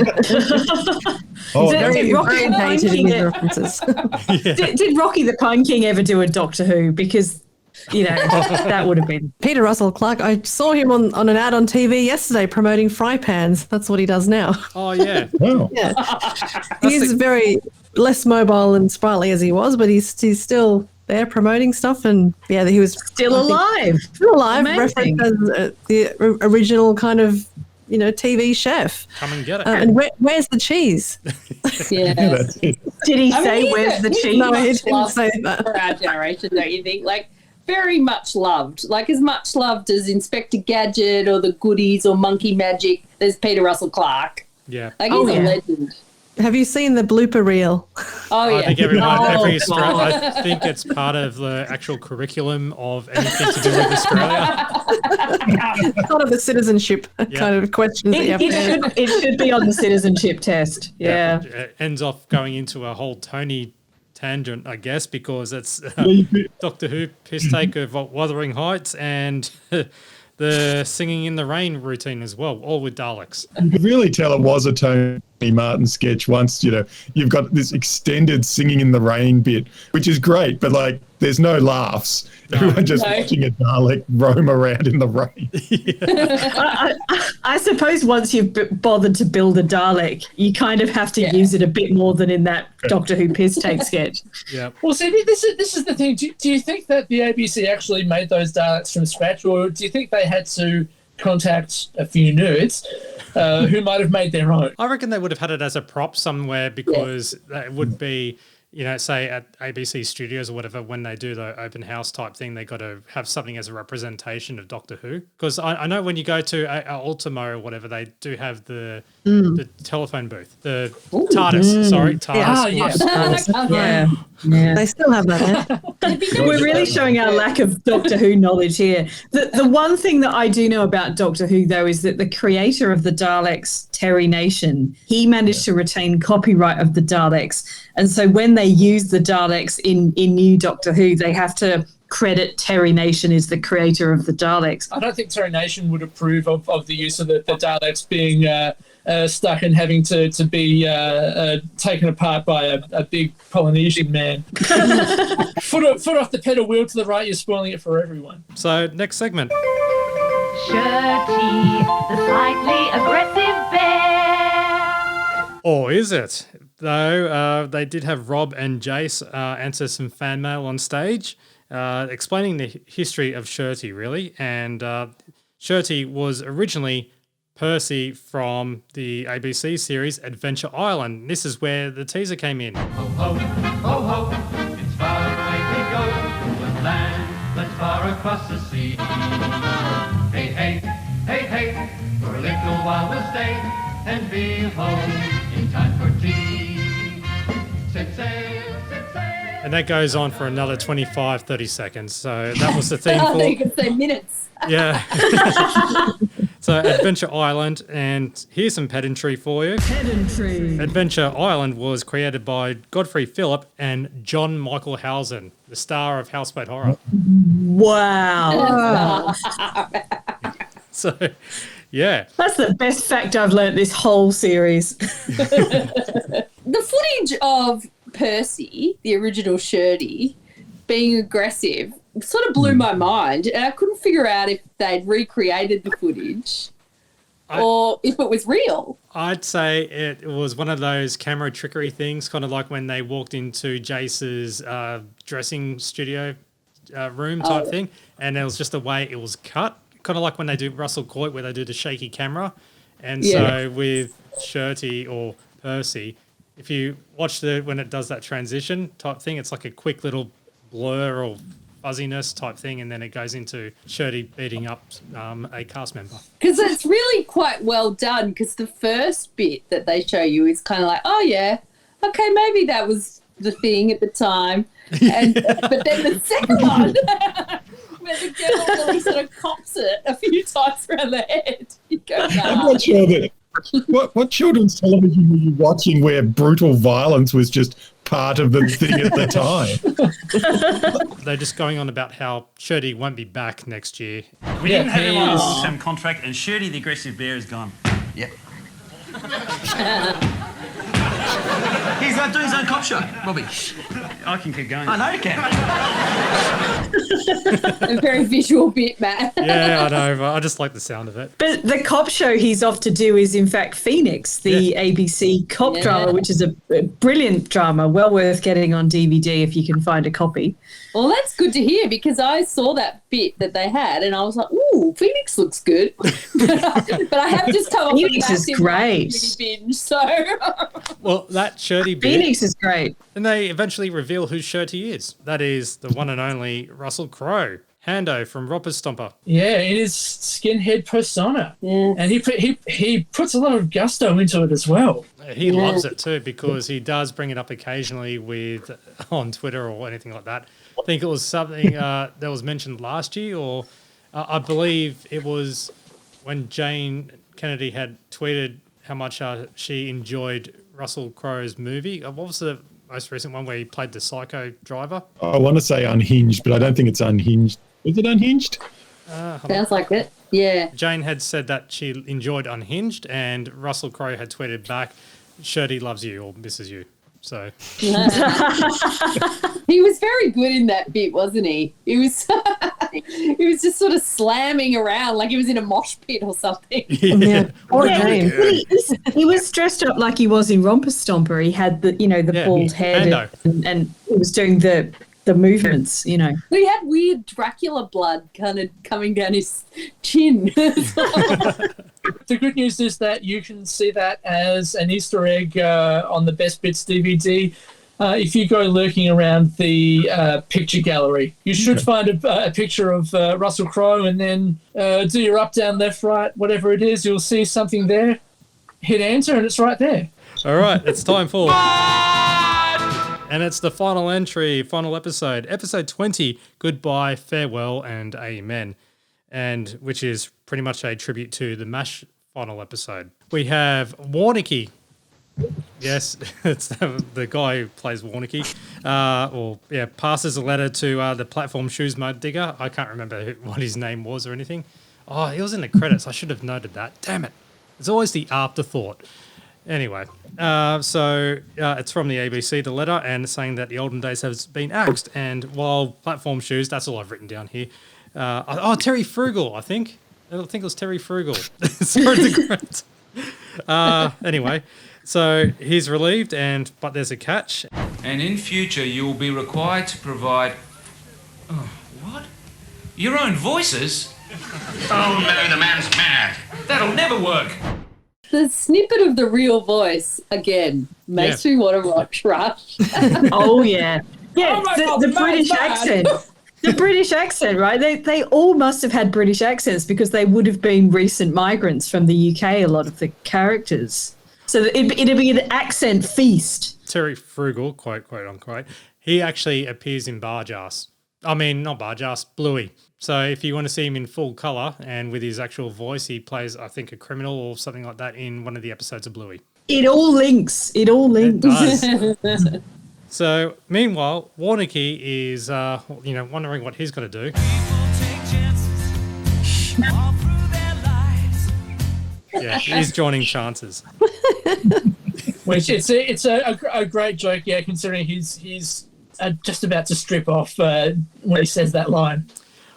Rocky the Pine King references. Did Rocky the Pine King ever do a Doctor Who? Because, that would have been. Peter Russell Clark, I saw him on an ad on TV yesterday promoting fry pans. That's what he does now. Oh, yeah. Wow. Yeah. He's very less mobile and sprightly as he was, but he's still there promoting stuff, and he was Still alive. Amazing. Referenced as the original kind of TV chef. Come and get it. And where's the cheese? Yeah. That's it. Did he say where's the cheese? No, he didn't say For that. our generation, don't you think? Like, very much loved. Like, as much loved as Inspector Gadget or the Goodies or Monkey Magic. There's Peter Russell Clark. Yeah. Like, he's a legend. Have you seen the blooper reel? Oh, yeah. I think I think it's part of the actual curriculum of anything to do with Australia. Part of the citizenship kind of questions that you have to answer. It should be on the citizenship test. Yeah. It ends off going into a whole Tony tangent, I guess, because it's Doctor Who piss take of Wuthering Heights and the singing in the rain routine as well, all with Daleks. You could really tell it was a Tony Martin sketch once, you've got this extended singing in the rain bit, which is great, but like there's no laughs. Everyone just watching a Dalek roam around in the rain. I suppose once you've bothered to build a Dalek, you kind of have to use it a bit more than in that Doctor Who piss take sketch. Yeah. Well, see, this is the thing. Do you think that the ABC actually made those Daleks from scratch, or do you think they had to contact a few nerds who might have made their own? I reckon they would have had it as a prop somewhere because it would be, say at ABC Studios or whatever, when they do the open house type thing, they got to have something as a representation of Doctor Who. Because I know when you go to Ultimo or whatever, they do have the telephone booth, the TARDIS. Sorry, TARDIS. Yeah. They still have that. We're really showing our lack of Doctor Who knowledge here. The one thing that I do know about Doctor Who, though, is that the creator of the Daleks, Terry Nation, he managed to retain copyright of the Daleks. And so when they use the Daleks in new Doctor Who, they have to credit Terry Nation as the creator of the Daleks. I don't think Terry Nation would approve of the use of the Daleks being stuck and having to be taken apart by a big Polynesian man. Foot off the pedal wheel to the right, you're spoiling it for everyone. So, next segment. Shirty, the slightly aggressive bear. Or is it? Though they did have Rob and Jace answer some fan mail on stage, explaining the history of Shirty, really. And Shirty was originally Percy from the ABC series Adventure Island. This is where the teaser came in. Ho, ho, ho, ho, it's far away we go to a land that's far across the sea. Hey, hey, hey, hey, for a little while we'll stay and be home in time for tea. Set sail, set sail. And that goes on for another 25, 30 seconds. So that was the theme I for... think you could say minutes. Yeah. So Adventure Island, and here's some pedantry for you. Pedantry. Adventure Island was created by Godfrey Phillip and John Michael Housen, the star of Houseboat Horror. Wow. So, yeah. That's the best fact I've learnt this whole series. The footage of Percy, the original Shirty, being aggressive sort of blew my mind, and I couldn't figure out if they'd recreated the footage or if it was real. I'd say it was one of those camera trickery things, kind of like when they walked into Jace's dressing studio room type thing, and it was just the way it was cut, kind of like when they do Russell Coit, where they do the shaky camera. And so with Shirty or Percy, if you watch when it does that transition type thing, it's like a quick little blur or fuzziness type thing, and then it goes into Shirty beating up a cast member. Because it's really quite well done, because the first bit that they show you is kind of like, oh yeah, okay, maybe that was the thing at the time. And but then the second one, where the girl really sort of cops it a few times around the head, you go, nah. I'm not sure that... What children's television were you watching where brutal violence was just part of the thing at the time? They're just going on about how Shirty won't be back next year. We didn't have him on a long-term contract, and Shirty the aggressive bear is gone. Yep. He's going to do his own cop show, Robbie. I can keep going. I know you can. A very visual bit, Matt. Yeah, I know, but I just like the sound of it. But the cop show he's off to do is, in fact, Phoenix, the ABC cop drama, which is a brilliant drama, well worth getting on DVD if you can find a copy. Well, that's good to hear, because I saw that bit that they had and I was like, ooh, Phoenix looks good. But I have just come off Phoenix is great. Binge, so... Well, that Shirty bit... Phoenix is great. And they eventually reveal who Shirty is. That is the one and only Russell Crowe, Hando from Roper's Stomper. Yeah, in his skinhead persona. Yeah. And he puts a lot of gusto into it as well. He loves it too, because he does bring it up occasionally on Twitter or anything like that. I think it was something that was mentioned last year, or I believe it was when Jane Kennedy had tweeted how much she enjoyed Russell Crowe's movie. What was the most recent one where he played the psycho driver? I want to say Unhinged, but I don't think it's Unhinged. Is it Unhinged? Sounds like it. Yeah. Jane had said that she enjoyed Unhinged, and Russell Crowe had tweeted back Shirley loves you or misses you. So he was very good in that bit, wasn't he? He was just sort of slamming around like he was in a mosh pit or something. Yeah. He was dressed up like he was in Romper Stomper. He had the bald head and he was doing the movements, He had weird Dracula blood kind of coming down his chin. The good news is that you can see that as an Easter egg on the Best Bits DVD. If you go lurking around the picture gallery, you should find a picture of Russell Crowe, and then do your up, down, left, right, whatever it is, you'll see something there. Hit enter and it's right there. All right, it's time for... And it's the final entry, final episode, episode 20, Goodbye, Farewell, and Amen, and which is pretty much a tribute to the MASH final episode. We have Warnicky. Yes, it's the guy who plays Warnicky. Passes a letter to the platform shoes mud digger. I can't remember what his name was or anything. Oh, he was in the credits. I should have noted that. Damn it. It's always the afterthought. Anyway, it's from the ABC, the letter, and saying that the olden days has been axed. And while platform shoes, that's all I've written down here. Terry Frugal, I think. I think it was Terry Frugal. Sorry to correct. Anyway, so he's relieved, but there's a catch. And in future, you will be required to provide... what? Your own voices? Oh no, the man's mad. That'll never work. The snippet of the real voice, again, makes me want to watch Rush. Oh, yeah. Yeah, the British accent. The British accent, right? They all must have had British accents because they would have been recent migrants from the UK, a lot of the characters. So it'd be an accent feast. Terry Frugal, quote unquote, he actually appears in Bargearse. I mean, not Bargearse, Bluey. So if you want to see him in full colour and with his actual voice, he plays, I think, a criminal or something like that in one of the episodes of Bluey. It all links. It does. So, meanwhile, Warnicky is, wondering what he's going to do. Yeah, he's joining chances. Which it's a great joke, yeah, considering he's just about to strip off when he says that line.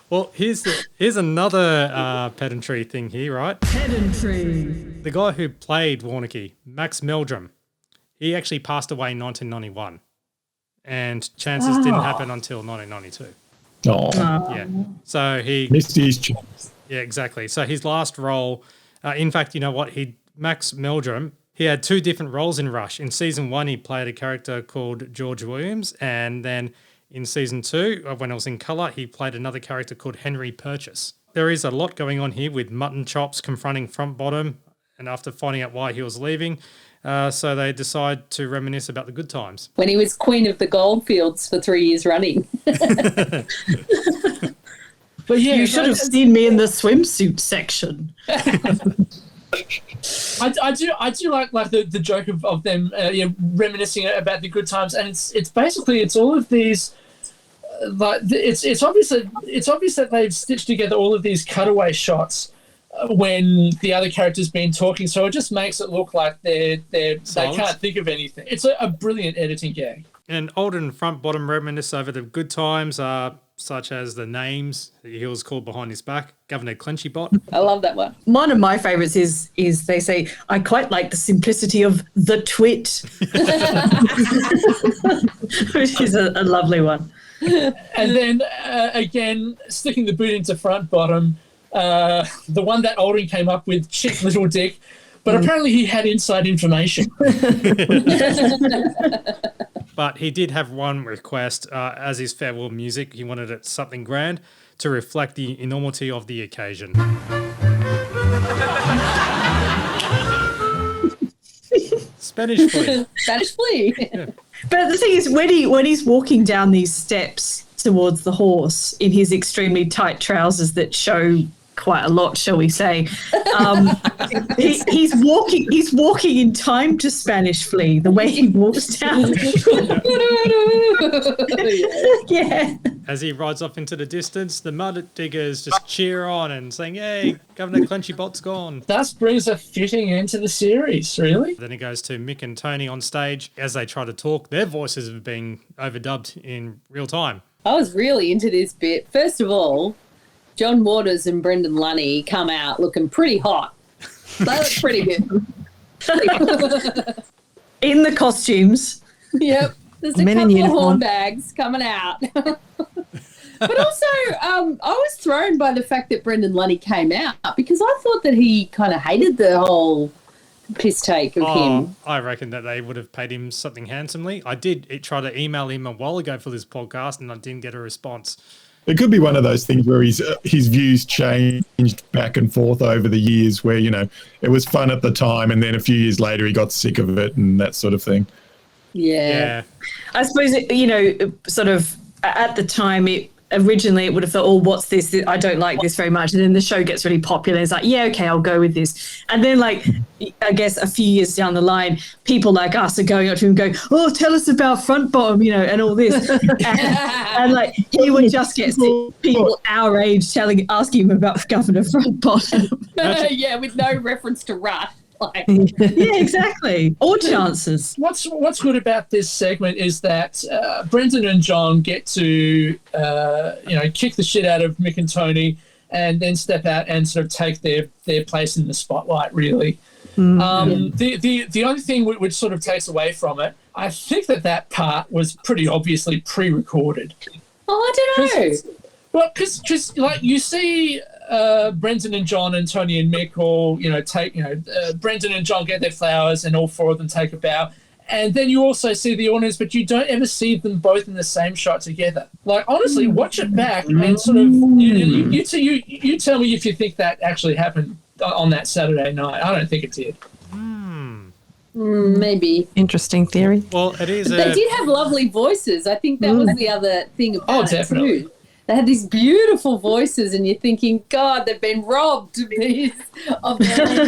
Well, here's another pedantry thing here, right? Pedantry. The guy who played Warnicky, Max Meldrum, he actually passed away in 1991. And chances didn't happen until 1992. Oh. Yeah. So he missed his chance. Yeah, exactly. So his last role, in fact, you know what? Max Meldrum, he had two different roles in Rush. In season 1, he played a character called George Williams, and then in season 2, when it was in colour, he played another character called Henry Purchase. There is a lot going on here with Mutton Chops confronting Front Bottom, and after finding out why he was leaving, so they decide to reminisce about the good times. When he was Queen of the Goldfields for 3 years running. But yeah, you should have seen me in the swimsuit section. I do like the joke of them reminiscing about the good times, and it's basically all of these. It's obvious that they've stitched together all of these cutaway shots when the other character's been talking, so it just makes it look like they can't think of anything. It's a brilliant editing gag. And Alden and Front Bottom reminisce over the good times, such as the names that he was called behind his back, Governor Clenchybot. I love that one. One of my favourites is they say, I quite like the simplicity of the twit, which is a lovely one. And then, again, sticking the boot into Front Bottom, the one that Alden came up with, Chick Little Dick, but apparently he had inside information. But he did have one request as his farewell music. He wanted it something grand to reflect the enormity of the occasion. Spanish Flea. Spanish Flea. Yeah. But the thing is, when he's walking down these steps towards the horse in his extremely tight trousers that show quite a lot, shall we say, he's walking in time to Spanish Flea. The way he walks down. Yeah. As he rides off into the distance, the mud diggers just cheer on and saying, "Yay, Governor Clenchybot's gone." Thus brings a fitting end to the series, really. Then it goes to Mick and Tony on stage. As they try to talk, their voices have been overdubbed in real time. I was really into this bit. First of all, John Waters and Brendan Lunny come out looking pretty hot. They look pretty good. In the costumes. Yep. There's a couple of horn bags coming out. But also, I was thrown by the fact that Brendan Lunny came out because I thought that he kind of hated the whole piss take of him. I reckon that they would have paid him something handsomely. I did try to email him a while ago for this podcast and I didn't get a response. It could be one of those things where his views changed back and forth over the years where, you know, it was fun at the time and then a few years later he got sick of it and that sort of thing. Yeah. I suppose, sort of at the time, originally it would have thought, oh, what's this? I don't like this very much. And then the show gets really popular. It's like, yeah, okay, I'll go with this. And then, like, I guess a few years down the line, people like us are going up to him going, oh, tell us about Front Bottom, and all this. and like, he would just get people our age asking him about Governor Front Bottom. Yeah, with no reference to Rush. Yeah, exactly. All chances. What's good about this segment is that Brendan and John get to kick the shit out of Mick and Tony, and then step out and sort of take their place in the spotlight. Really, the only thing which sort of takes away from it, I think that part was pretty obviously pre-recorded. Oh, I don't know. Well, because like you see. Brendan and John and Tony and Mick all, Brendan and John get their flowers and all four of them take a bow. And then you also see the audience, but you don't ever see them both in the same shot together. Like, honestly, watch it back and sort of, you tell me if you think that actually happened on that Saturday night. I don't think it did. Maybe. Interesting theory. Well, it is. They did have lovely voices. I think that was the other thing about it, definitely. too. They had these beautiful voices, and you're thinking, God, they've been robbed of their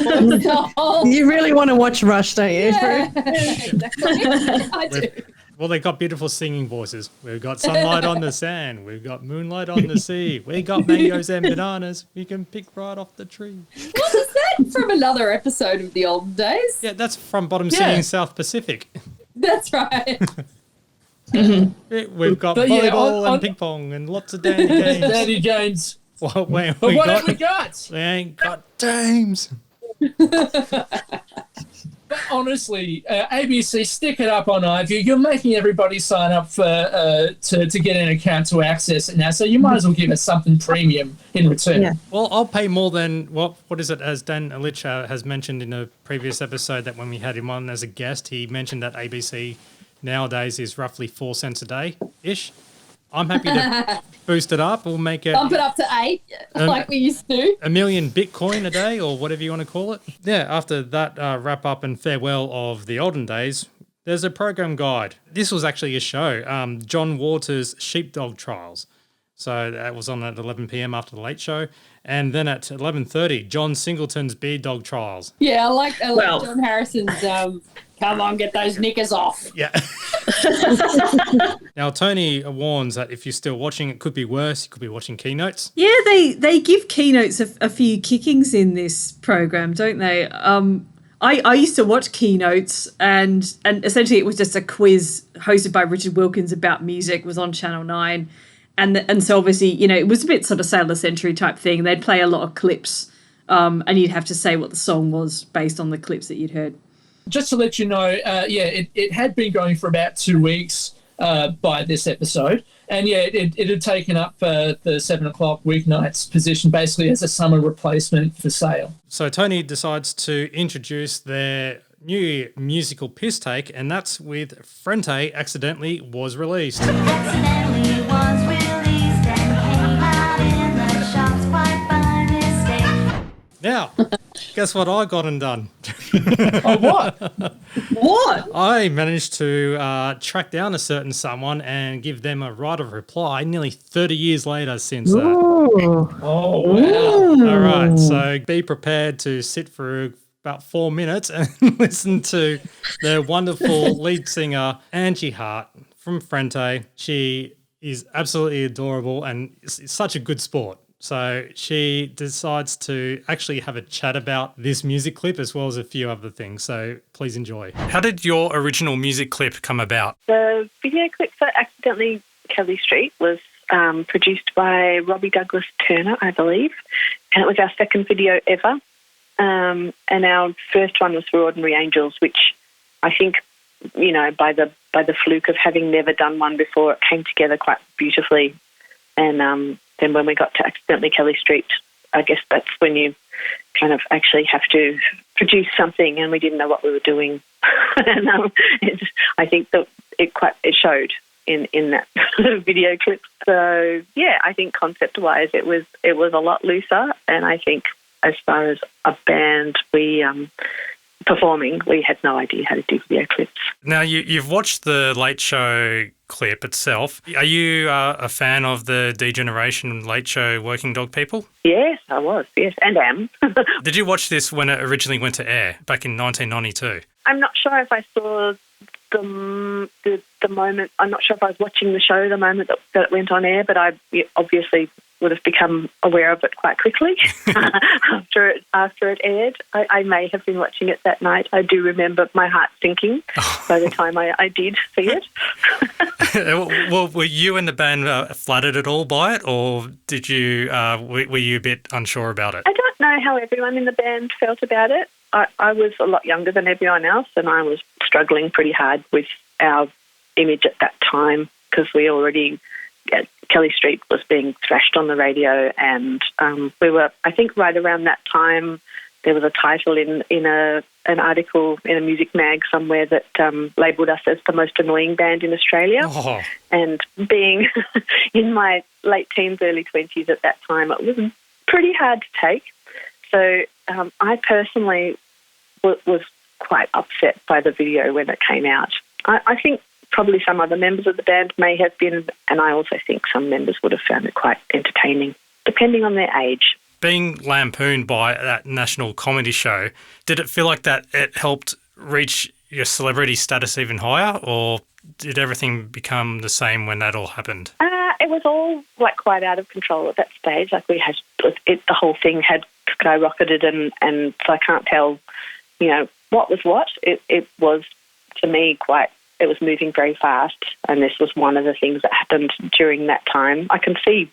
own voice. You really want to watch Rush, don't you? Yeah, exactly. I do. Well, they got beautiful singing voices. We've got sunlight on the sand. We've got moonlight on the sea. We got mangoes and bananas. We can pick right off the tree. What is that from another episode of the old days? Yeah, that's from Bottom Singing South Pacific. That's right. We've got volleyball and ping pong and lots of dandy games. Dandy games. Well, what have we got? We ain't got dames. But honestly, ABC, stick it up on iView. You're making everybody sign up for to get an account to access it now, so you might as well give us something premium in return. Yeah. Well, I'll pay more than what is it? As Dan Illich has mentioned in a previous episode, that when we had him on as a guest, he mentioned that ABC nowadays is roughly 4 cents a day ish. I'm happy to boost it up. We'll make it bump it up to 8, like we used to. 1 million Bitcoin a day, or whatever you want to call it. Yeah. After that wrap up and farewell of the olden days, there's a program guide. This was actually a show. John Waters' Sheepdog Trials. So that was on at 11 p.m. after the late show. And then at 11:30, John Singleton's Beard Dog Trials. Yeah, I like John Harrison's come on, get those knickers off. Yeah. Now, Tony warns that if you're still watching, it could be worse. You could be watching keynotes. Yeah, they give keynotes a few kickings in this program, don't they? I used to watch keynotes, and essentially it was just a quiz hosted by Richard Wilkins about music. It was on Channel 9. And so obviously, it was a bit sort of Sailor of the Century type thing. They'd play a lot of clips, and you'd have to say what the song was based on the clips that you'd heard. Just to let you know, it had been going for about 2 weeks by this episode. And it had taken up the 7 o'clock weeknights position basically as a summer replacement for Sale. So Tony decides to introduce their new musical piss take, and that's with Frente Accidentally Was Released. Accidentally was released and came out in the shops quite by mistake. Now, guess what I got and done? Oh, what? What? I managed to track down a certain someone and give them a right of reply nearly 30 years later since that. Oh, wow. All right, so be prepared to sit for about 4 minutes and listen to the wonderful lead singer Angie Hart from Frente. She is absolutely adorable and is such a good sport. So she decides to actually have a chat about this music clip as well as a few other things. So please enjoy. How did your original music clip come about? The video clip for Accidentally Kelly Street was produced by Robbie Douglas Turner, I believe, and it was our second video ever. And our first one was for Ordinary Angels, which I think, you know, by the fluke of having never done one before, it came together quite beautifully. And then when we got to Accidentally Kelly Street, I guess that's when you kind of actually have to produce something, and we didn't know what we were doing. And I think that it showed in that video clip. So yeah, I think concept-wise it was a lot looser, and I think as far as a band, we performing, we had no idea how to do video clips. Now, you've watched the Late Show clip itself. Are you a fan of the D-Generation Late Show Working Dog people? Yes, I was. Yes, and am. Did you watch this when it originally went to air back in 1992? I'm not sure if I saw the moment. I'm not sure if I was watching the show the moment that it went on air, but I obviously would have become aware of it quite quickly after it aired. I may have been watching it that night. I do remember my heart sinking by the time I did see it. Well, were you and the band flattered at all by it, or did you were you a bit unsure about it? I don't know how everyone in the band felt about it. I was a lot younger than everyone else, and I was struggling pretty hard with our image at that time because we already... Kelly Street was being thrashed on the radio, and we were, I think right around that time, there was a title in an article in a music mag somewhere that labelled us as the most annoying band in Australia. Oh. And being in my late teens, early 20s at that time, it was pretty hard to take. So I personally was quite upset by the video when it came out. I think probably some other members of the band may have been, and I also think some members would have found it quite entertaining, depending on their age. Being lampooned by that national comedy show, did it feel like that it helped reach your celebrity status even higher, or did everything become the same when that all happened? It was all like quite out of control at that stage. Like we had the whole thing had skyrocketed, and so I can't tell, you know, what was what. It was, to me, it was moving very fast, and this was one of the things that happened during that time. I can see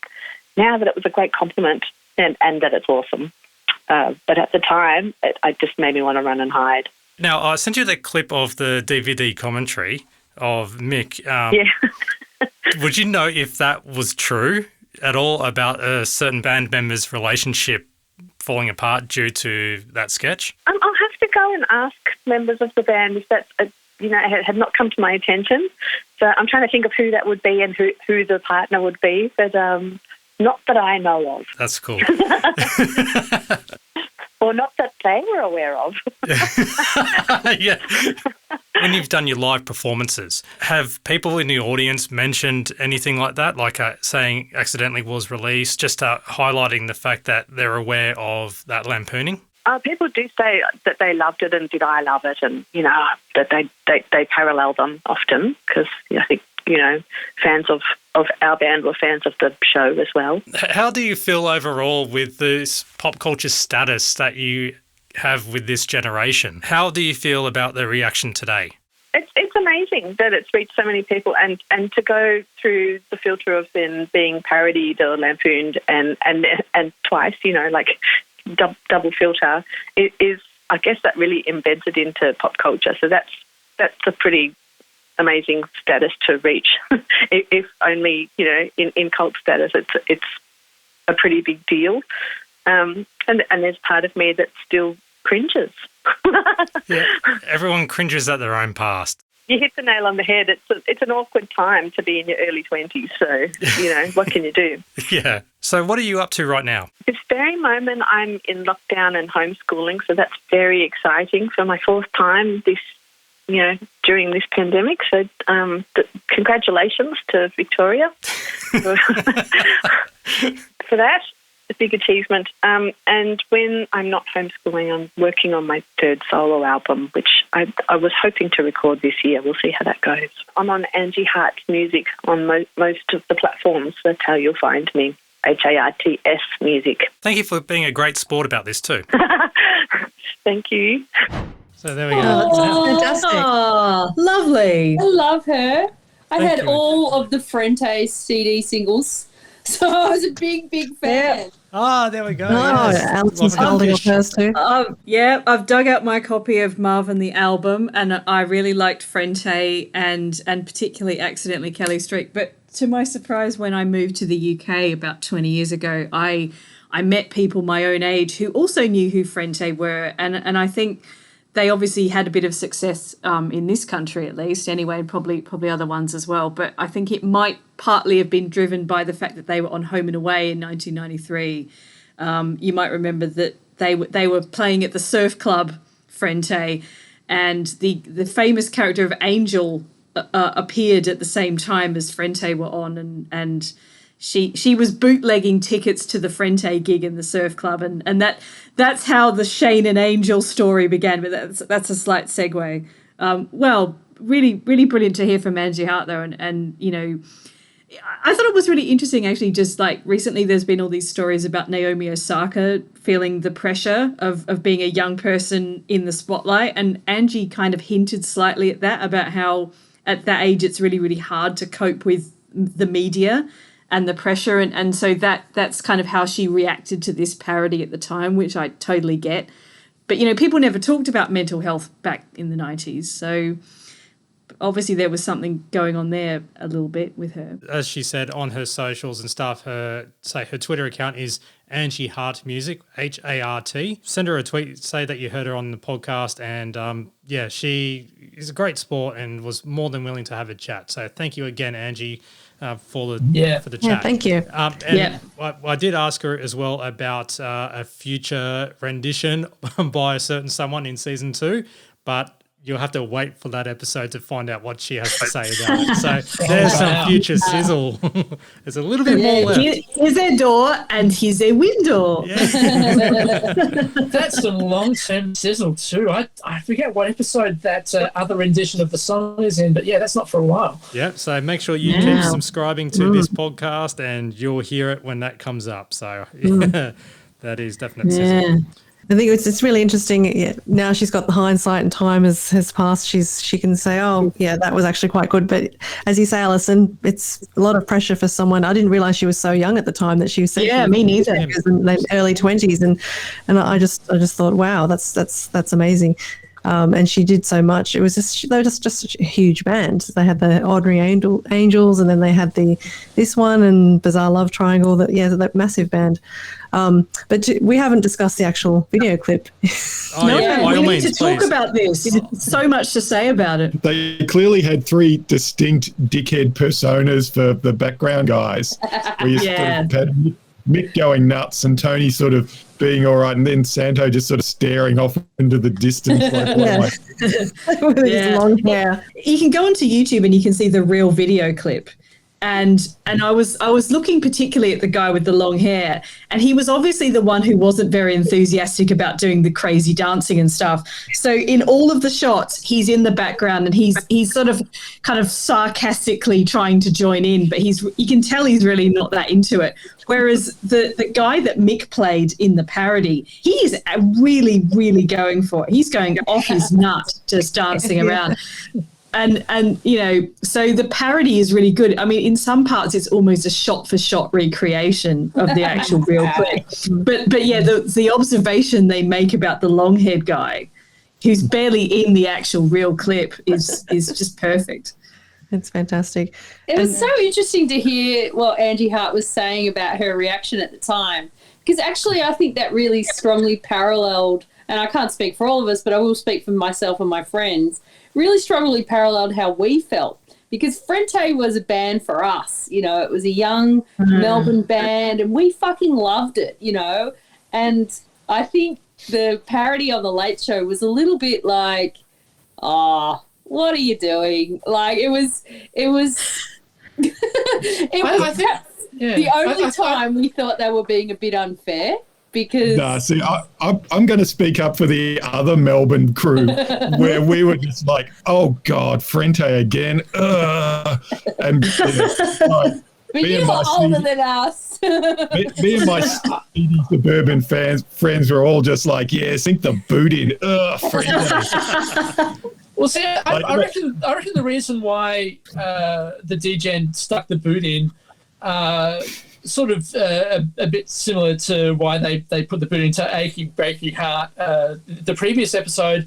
now that it was a great compliment and that it's awesome. But at the time, it just made me want to run and hide. Now, I sent you the clip of the DVD commentary of Mick. Yeah. Would you know if that was true at all about a certain band member's relationship falling apart due to that sketch? I'll have to go and ask members of the band if that's it had not come to my attention. So I'm trying to think of who that would be and who the partner would be, but not that I know of. That's cool. Or not that they were aware of. Yeah. When you've done your live performances, have people in the audience mentioned anything like that, like saying Accidentally was released, just highlighting the fact that they're aware of that lampooning? People do say that they loved it and did I love it, and, you know, that they parallel them often because I think, you know, fans of our band were fans of the show as well. How do you feel overall with this pop culture status that you have with this generation? How do you feel about the reaction today? It's amazing that it's reached so many people, and to go through the filter of then being parodied or lampooned and twice, you know, like double filter, it is, I guess that really embeds it into pop culture. So that's a pretty amazing status to reach. If only, you know, in cult status, it's a pretty big deal. And there's part of me that still cringes. Yeah, everyone cringes at their own past. You hit the nail on the head. It's an awkward time to be in your early 20s. So, you know, what can you do? Yeah. So what are you up to right now? This very moment, I'm in lockdown and homeschooling. So that's very exciting for my fourth time during this pandemic. So congratulations to Victoria for that. a big achievement. And when I'm not homeschooling, I'm working on my third solo album, which I was hoping to record this year. We'll see how that goes. I'm on Angie Hart's music on most of the platforms. That's how you'll find me. HARTS music. Thank you for being a great sport about this too. Thank you. So there we go. Oh, fantastic. Oh, lovely. I love her. I Thank had you. all of the Frente CD singles, so I was a big fan. Ah, there we go. Oh, yes. Alison's holding up hers too. Yeah, I've dug out my copy of Marvin the album, and I really liked Frente and particularly Accidentally Kelly Street. But to my surprise, when I moved to the UK about 20 years ago, I met people my own age who also knew who Frente were, and I think they obviously had a bit of success in this country at least anyway, and probably other ones as well. But I think it might partly have been driven by the fact that they were on Home and Away in 1993. You might remember that they were playing at the Surf Club, Frente, and the famous character of Angel appeared at the same time as Frente were on, and she was bootlegging tickets to the Frente gig in the Surf Club, and that's how the Shane and Angel story began. But that's a slight segue. Well, really brilliant to hear from Angie Hart though, and you know, I thought it was really interesting actually. Just like recently, there's been all these stories about Naomi Osaka feeling the pressure of being a young person in the spotlight, and Angie kind of hinted slightly at that, about how at that age it's really hard to cope with the media and the pressure, and so that's kind of how she reacted to this parody at the time, which I totally get. But you know, people never talked about mental health back in the 90s, so obviously there was something going on there a little bit with her. As she said on her socials and stuff, her Twitter account is Angie Hart Music, HART. Send her a tweet, say that you heard her on the podcast, and yeah, she is a great sport and was more than willing to have a chat. So thank you again, Angie, for the chat. Yeah, thank you. I did ask her as well about a future rendition by a certain someone in season 2, but you'll have to wait for that episode to find out what she has to say about it. So there's some future sizzle. There's a little bit more left. Here's a door and here's a window. That's some long-term sizzle too. I forget what episode that other rendition of the song is in, but yeah, that's not for a while. Yeah, so make sure you keep subscribing to this podcast and you'll hear it when that comes up. So that is definite sizzle. I think it's really interesting. Yeah, now she's got the hindsight and time has passed. She can say, oh, yeah, that was actually quite good. But as you say, Alison, it's a lot of pressure for someone. I didn't realise she was so young at the time that she was me neither. In the early 20s, and I just thought, wow, that's amazing. And she did so much. It was they were just such a huge band. They had the Ordinary Angels, and then they had this one and Bizarre Love Triangle. That massive band. But we haven't discussed the actual video clip. We need to talk about this. There's so much to say about it. They clearly had 3 distinct dickhead personas for the background guys. Where you sort of had Mick going nuts and Tony sort of being all right, and then Santo just sort of staring off into the distance like, with his long hair. You can go onto YouTube and you can see the real video clip. And I was looking particularly at the guy with the long hair, and he was obviously the one who wasn't very enthusiastic about doing the crazy dancing and stuff. So in all of the shots, he's in the background and he's sort of kind of sarcastically trying to join in, but you can tell he's really not that into it. Whereas the guy that Mick played in the parody, he is really, really going for it. He's going off his nut, just dancing around. And you know, so the parody is really good. I mean, in some parts, it's almost a shot-for-shot recreation of the actual real clip. But yeah, the observation they make about the long-haired guy, who's barely in the actual real clip, is just perfect. It's fantastic. It was so interesting to hear what Angie Hart was saying about her reaction at the time, because actually, I think that really strongly paralleled, and I can't speak for all of us, but I will speak for myself and my friends. Really strongly paralleled how we felt, because Frente was a band for us. You know, it was a young Melbourne band, and we fucking loved it, you know. And I think the parody on The Late Show was a little bit like, what are you doing? Like, it was Yeah. The only time we thought they were being a bit unfair because... Nah, see, I'm going to speak up for the other Melbourne crew where we were just like, oh, God, Frente again. And like, But you were older than us. me and my speedy suburban friends were all just like, yeah, sink the boot in. Frente. Well, see, I reckon the reason why the D-Gen stuck the boot in, sort of a bit similar to why they put the boot into Achy Breaky Heart, the previous episode,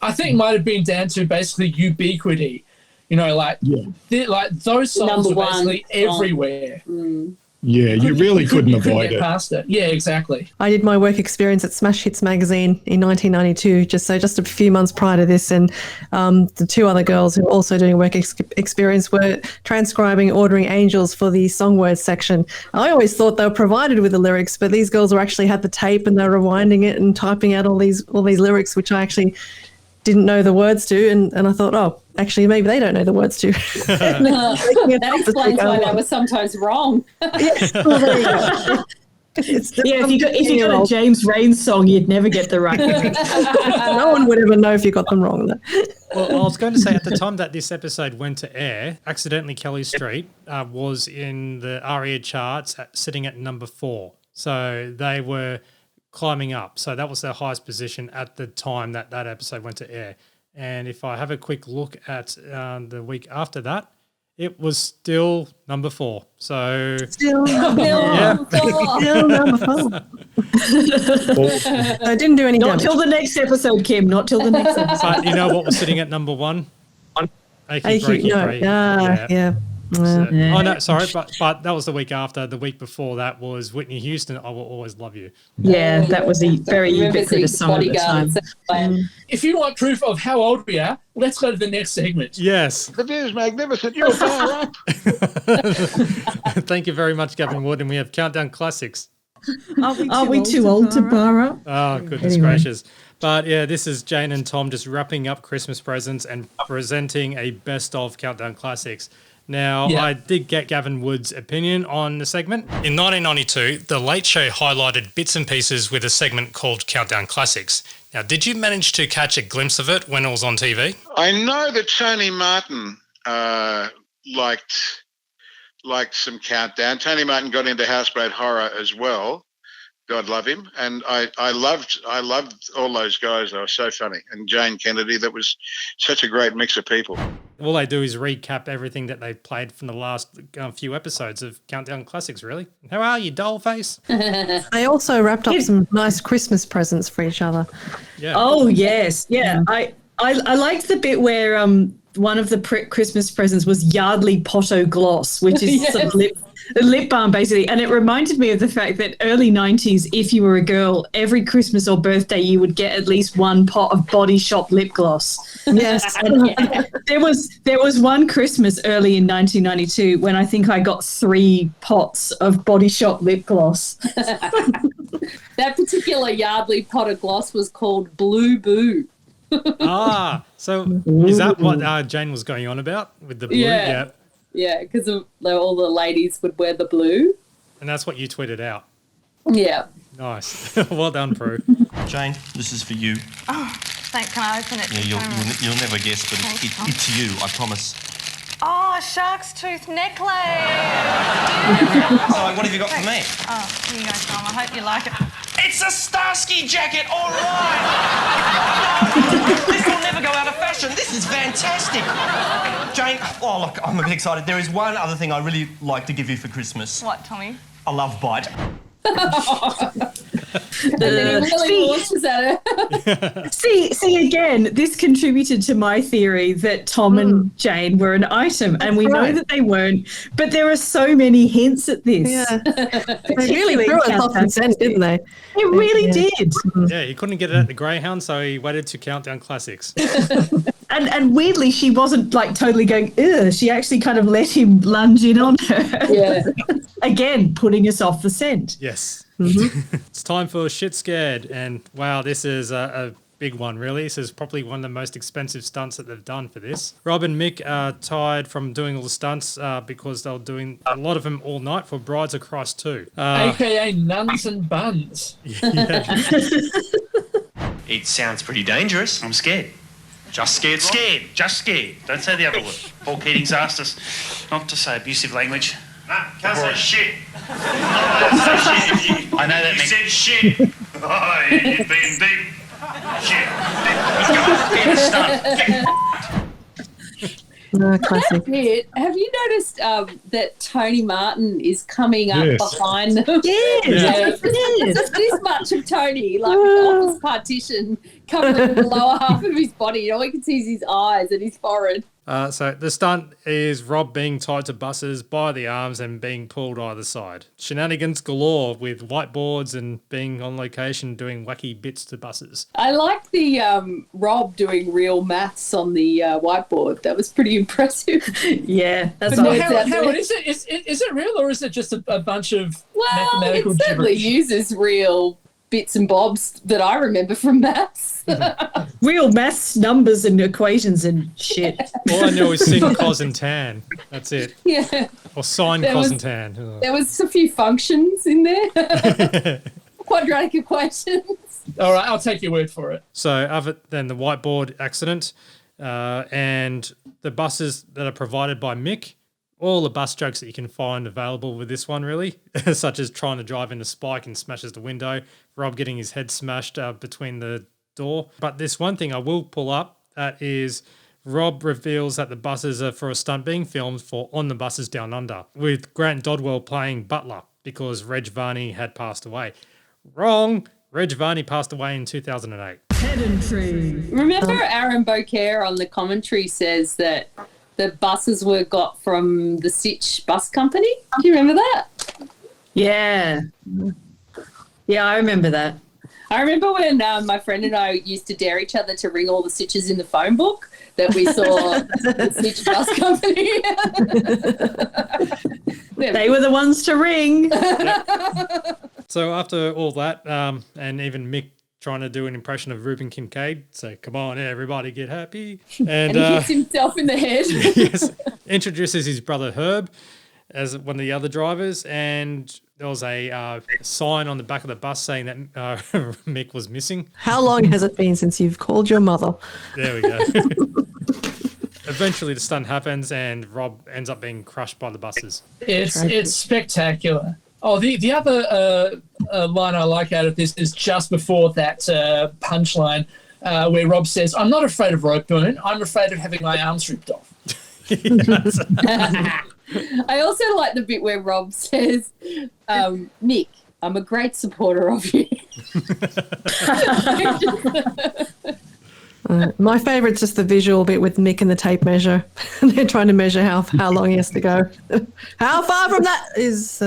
I think might have been down to basically ubiquity. You know, like those songs Number were basically one everywhere. Yeah, you really couldn't You couldn't avoid get it. past it. Yeah, exactly. I did my work experience at Smash Hits magazine in 1992, just a few months prior to this, and the two other girls who were also doing a work experience were transcribing Ordering Angels for the song words section. I always thought they were provided with the lyrics, but these girls were actually had the tape and they were rewinding it and typing out all these lyrics, which I actually didn't know the words to, and I thought, oh, actually maybe they don't know the words to. That explains why they were sometimes wrong. If you got a James Raines song, you'd never get the right lyrics. No one would ever know if you got them wrong. Well, I was going to say at the time that this episode went to air, Accidentally Kelly Street was in the ARIA charts sitting at number 4. So they were climbing up. So that was their highest position at the time that episode went to air. And if I have a quick look at the week after that, it was still number 4. So Still number 4. Still number 4. I didn't do any Not damage. till the next episode, Kim. Not till the next episode. But you know what was sitting at number 1? Achy Breaky Break. Yeah. So- Oh no, sorry, but that was the week after. The week before that was Whitney Houston, I Will Always Love You. Yeah, that was a very ubiquitous song at the time. If you want proof of how old we are, let's go to the next segment. Yes. The view's magnificent. You're far up. Thank you very much, Gavin Wood, and we have Countdown Classics. Are we too old to bar up? Oh, goodness gracious. But yeah, this is Jane and Tom just wrapping up Christmas presents and presenting a best of Countdown Classics. Now, I did get Gavin Wood's opinion on the segment. In 1992, The Late Show highlighted bits and pieces with a segment called Countdown Classics. Now, did you manage to catch a glimpse of it when it was on TV? I know that Tony Martin liked some Countdown. Tony Martin got into Houseboat Horror as well. God love him. And I loved all those guys. They were so funny. And Jane Kennedy, that was such a great mix of people. All they do is recap everything that they played from the last few episodes of Countdown Classics, really. How are you, dollface? They also wrapped up some nice Christmas presents for each other. Yeah. Oh, yes. Yeah. I liked the bit where one of the Christmas presents was Yardley Potto Gloss, which is sort of lip balm, basically. And it reminded me of the fact that early 90s, if you were a girl, every Christmas or birthday, you would get at least one pot of Body Shop lip gloss. Yes. And there was one Christmas early in 1992 when I think I got 3 pots of Body Shop lip gloss. That particular Yardley Potter gloss was called Blue Boo. So is that what Jane was going on about with the blue? Yeah. Yeah, because all the ladies would wear the blue. And that's what you tweeted out. Yeah. Nice. Well done, Prue. Jane, this is for you. Oh, can I open it? Yeah, you'll never guess, but it's you, I promise. Oh, a shark's tooth necklace. So, what have you got for me? Oh, here you go, Tom. I hope you like it. It's a Starsky jacket, all right. No, this will never go out of fashion. This is fantastic. Jane, oh, look, I'm a bit excited. There is one other thing I really like to give you for Christmas. What, Tommy? A love bite. And then he really launches at her. See again, this contributed to my theory that Tom and Jane were an item, and we know that they weren't, but there are so many hints at this. Yeah. They really threw us off the scent, didn't they? It really did. Yeah, he couldn't get it at the Greyhound, so he waited to Countdown Classics. And weirdly, she wasn't like totally going, ugh. She actually kind of let him lunge in on her. Yeah. Again, putting us off the scent. Yes. It's time for Shit Scared. And wow, this is a big one, really. This is probably one of the most expensive stunts that they've done for this. Rob and Mick are tired from doing all the stunts because they were doing a lot of them all night for Brides of Christ 2. AKA Nuns and Buns. It sounds pretty dangerous. I'm scared. Just scared, Rob. Scared. Just scared. Don't say the other word. Paul Keating's asked us not to say abusive language. No, can't say shit. I know that. You said shit. Oh, you've been deep. Shit. Let's go. Classic. Have you noticed that Tony Martin is coming up behind them? Yes. It's this much of Tony, like an office partition covering the lower half of his body. All you can see is his eyes and his forehead. So the stunt is Rob being tied to buses by the arms and being pulled either side. Shenanigans galore with whiteboards and being on location doing wacky bits to buses. I like the Rob doing real maths on the whiteboard. That was pretty impressive. Yeah, that's Howard, is it real or is it just a bunch of mathematical it certainly gibberish? uses real bits and bobs that I remember from maths. Real maths, numbers and equations and shit. All I know is sin, cos and tan. That's it. Yeah. Or sine, cos and tan. Ugh. There was a few functions in there. Quadratic equations. All right, I'll take your word for it. So other than the whiteboard accident and the buses that are provided by Mick, all the bus jokes that you can find available with this one, really, such as trying to drive into Spike and smashes the window, Rob getting his head smashed between the door. But this one thing I will pull up, that is Rob reveals that the buses are for a stunt being filmed for On the Buses Down Under, with Grant Dodwell playing Butler because Reg Varney had passed away. Wrong. Reg Varney passed away in 2008. Pedantry. Remember Aaron Beaucaire on the commentary says that the buses were got from the Sitch Bus Company? Do you remember that? Yeah. Yeah, I remember that. I remember when my friend and I used to dare each other to ring all the Sitches in the phone book that we saw the Sitch Bus Company. They were the ones to ring. So after all that, and even Mick trying to do an impression of Reuben Kincaid, so come on, everybody get happy. And he hits himself in the head. Yes, introduces his brother Herb as one of the other drivers, and there was a sign on the back of the bus saying that Mick was missing. How long has it been since you've called your mother? There we go. Eventually the stunt happens and Rob ends up being crushed by the buses. It's spectacular. Oh, the other line I like out of this is just before that punchline where Rob says, "I'm not afraid of rope burn. I'm afraid of having my arms ripped off." I also like the bit where Rob says, "Mick, I'm a great supporter of you." My favourite's just the visual bit with Mick and the tape measure. They're trying to measure how long he has to go. How far from that is...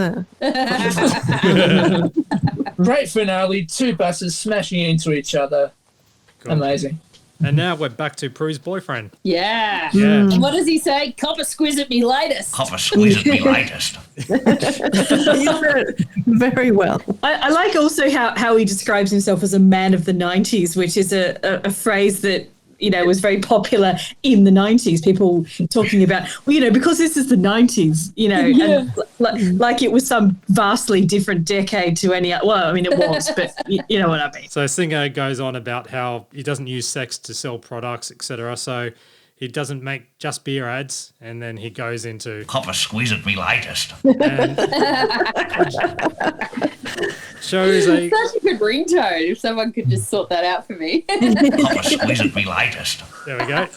Great finale, two buses smashing into each other. Cool. Amazing. And now we're back to Prue's boyfriend. Yeah. Yeah. And what does he say? Cop a squiz at me latest. Cop a squeeze at me latest. Very well. I like also how he describes himself as a man of the 90s, which is a phrase that, you know, was very popular in the 90s. People talking about, well, you know, because this is the 90s, you know, and like it was some vastly different decade to any other. Well, I mean, it was, but you know what I mean. So Singer goes on about how he doesn't use sex to sell products, etc. So he doesn't make just beer ads, and then he goes into Cop a squeeze at me latest. and shows a Such a good ringtone. If someone could just sort that out for me. Cop a squeeze at me latest. There we go.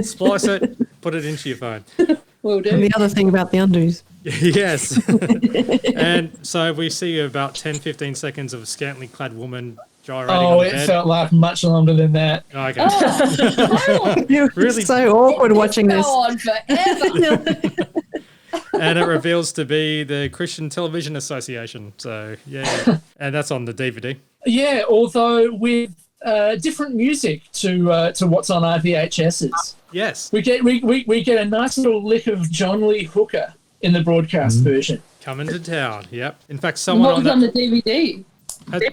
Splice it, put it into your phone. Will do. And the other thing about the undies. Yes. And so we see about 10-15 seconds of a scantily clad woman gyrating on the It bed. felt like much longer than that. Okay. You're Really? so awkward watching this. Go on forever. And it reveals to be the Christian Television Association. So, yeah. And that's on the DVD. Yeah, although with different music to what's on our VHSs. Yes. We get a nice little lick of John Lee Hooker in the broadcast version. Coming to town. Yep. In fact, What someone was on the DVD?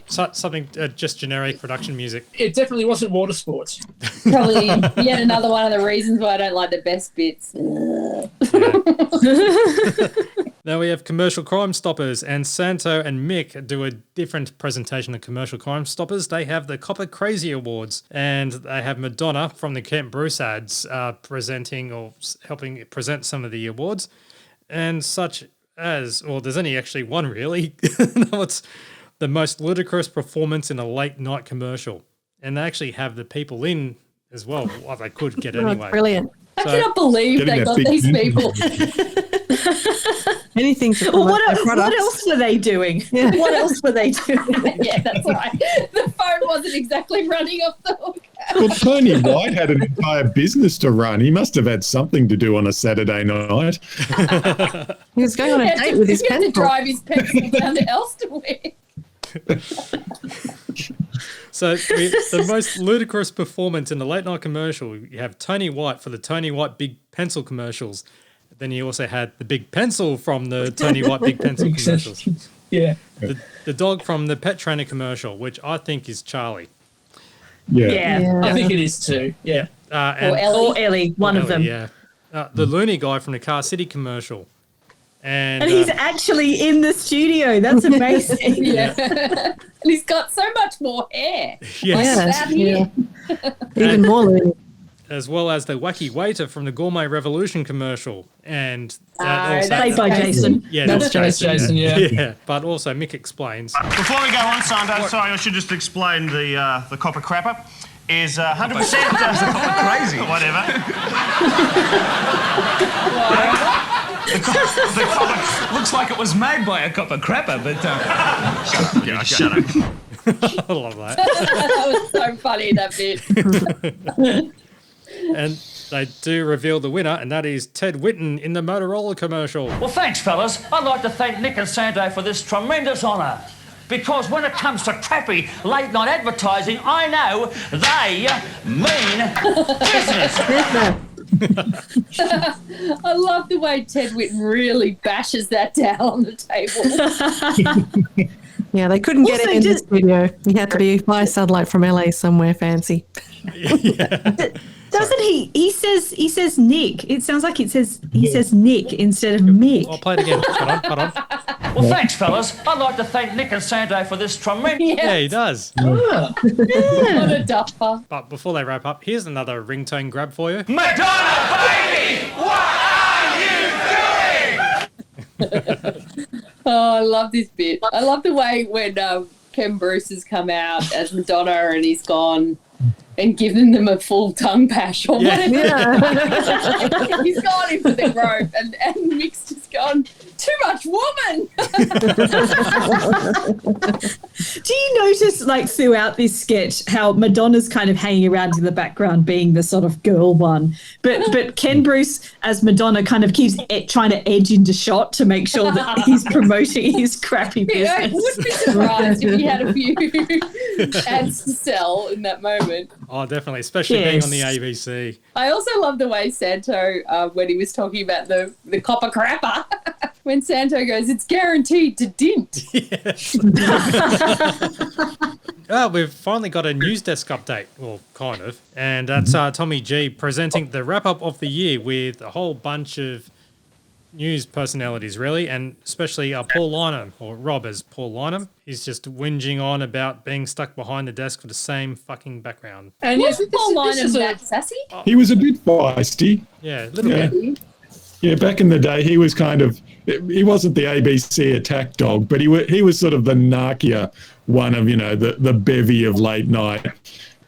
Something just generic production music. It definitely wasn't water sports. Probably yet another one of the reasons why I don't like the best bits. Now we have Commercial Crime Stoppers, and Santo and Mick do a different presentation of Commercial Crime Stoppers. They have the Copper Crazy Awards, and they have Madonna from the Kent Bruce ads presenting or helping present some of the awards, and such as, well, there's only actually one really. No, it's the most ludicrous performance in a late night commercial, and they actually have the people in as well. What they could get anyway. Brilliant. I cannot believe they got these people. Anything to Well, promote their what products. else were they doing? What else were they doing? Yeah, that's right. The phone wasn't exactly running off the hook. Well, Tony White had an entire business to run. He must have had something to do on a Saturday night. He was going on a date with his He had to pencil. drive his pencil down to Elsternwick. So the most ludicrous performance in a late night commercial, you have Tony White for the Tony White Big Pencil commercials. Then you also had the Big Pencil from the Tony White Big Pencil commercials. Yeah. The dog from the Pet Trainer commercial, which I think is Charlie. Yeah. I think it is too. Yeah. Or Ellie, one of them. Yeah. The Looney guy from the Car City commercial. And he's actually in the studio. That's amazing. Yeah. And he's got so much more hair. Yes. Even more loony. As well as the wacky waiter from the Gourmet Revolution commercial. And that also played by Jason. Yeah, That's Jason, yeah. But also Mick explains. Before we go on, Sando, sorry, I should just explain the copper crapper is 100% crazy. Whatever. The copper looks like it was made by a copper crapper, but Shut up. I love that. That was so funny, that bit. And they do reveal the winner, and that is Ted Whitten in the Motorola commercial. Well, thanks, fellas. I'd like to thank Nick and Santo for this tremendous honour. Because when it comes to crappy late-night advertising, I know they mean business. I love the way Ted Whitten really bashes that down on the table. Yeah, they couldn't get Also, it in the studio. He had to be by satellite from LA somewhere fancy. Doesn't he? He says Nick. It sounds like he says Nick instead of Mick. I'll play it again. Hold on. Well, thanks, fellas. I'd like to thank Nick and Santo for this tremendous... Yeah, he does. What a duffer. But before they wrap up, here's another ringtone grab for you. Madonna, baby! What are you doing? Oh, I love this bit. I love the way when Ken Bruce has come out as Madonna and he's gone and given them a full tongue pash or whatever. Yeah. He's gone into the grove and Mick's just gone, too much woman. Do you notice, like, throughout this sketch, how Madonna's kind of hanging around in the background, being the sort of girl one, but Ken Bruce as Madonna kind of keeps trying to edge into shot to make sure that he's promoting his crappy business. I wouldn't be surprised if he had a few ads to sell in that moment. Oh, definitely, especially being on the ABC. I also love the way Santo, when he was talking about the copper crapper, when Santo goes, it's guaranteed to dint. We've finally got a news desk update, well, kind of. And that's Tommy G presenting the wrap-up of the year with a whole bunch of news personalities, really, and especially Paul Lynham, or Rob as Paul Lynham. He's just whinging on about being stuck behind the desk for the same fucking background. And was Paul Lynham that sassy? He was a bit feisty. Yeah, a little bit. Yeah, back in the day, he was kind of, he wasn't the ABC attack dog, but he was sort of the narkier one of, the bevy of late night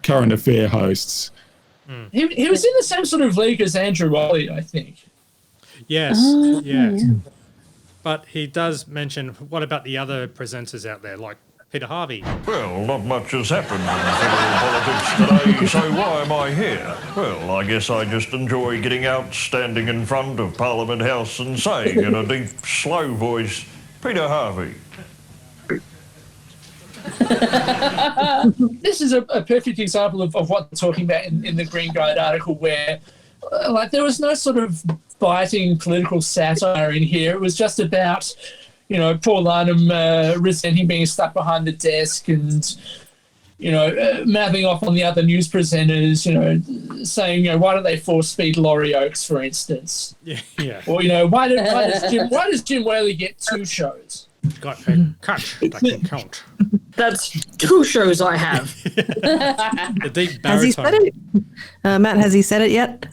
current affair hosts. He was in the same sort of league as Andrew Wally, I think. Yes, yeah. But he does mention, what about the other presenters out there, like Peter Harvey? Well, not much has happened in federal politics today, so why am I here? Well, I guess I just enjoy getting out, standing in front of Parliament House and saying in a deep, slow voice, Peter Harvey. This is a perfect example of what they're talking about in the Green Guide article, where there was no sort of biting political satire in here. It was just about you know, Paul Arnhem resenting being stuck behind the desk and, you know, mapping off on the other news presenters, you know, saying, you know, why don't they force feed Laurie Oakes, for instance? Yeah. Or, you know, why does Jim Whaley get 2 shows? Got a cut that can count. That's 2 shows I have. The deep Has he said baritone. it? Matt, has he said it yet?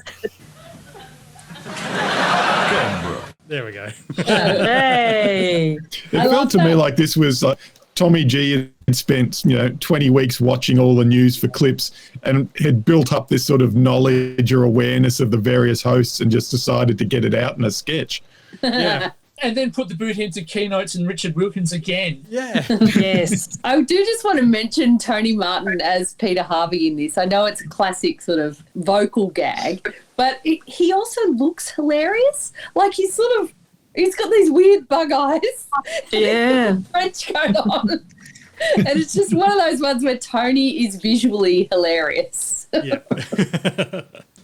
There we go. Hey. It felt to me like this was like Tommy G had spent, you know, 20 weeks watching all the news for clips and had built up this sort of knowledge or awareness of the various hosts and just decided to get it out in a sketch. Yeah. And then put the boot into keynotes and Richard Wilkins again. Yeah. Yes. I do just want to mention Tony Martin as Peter Harvey in this. I know it's a classic sort of vocal gag, but he also looks hilarious. Like he's got these weird bug eyes. Yeah. French coat on. And it's just one of those ones where Tony is visually hilarious. Yeah.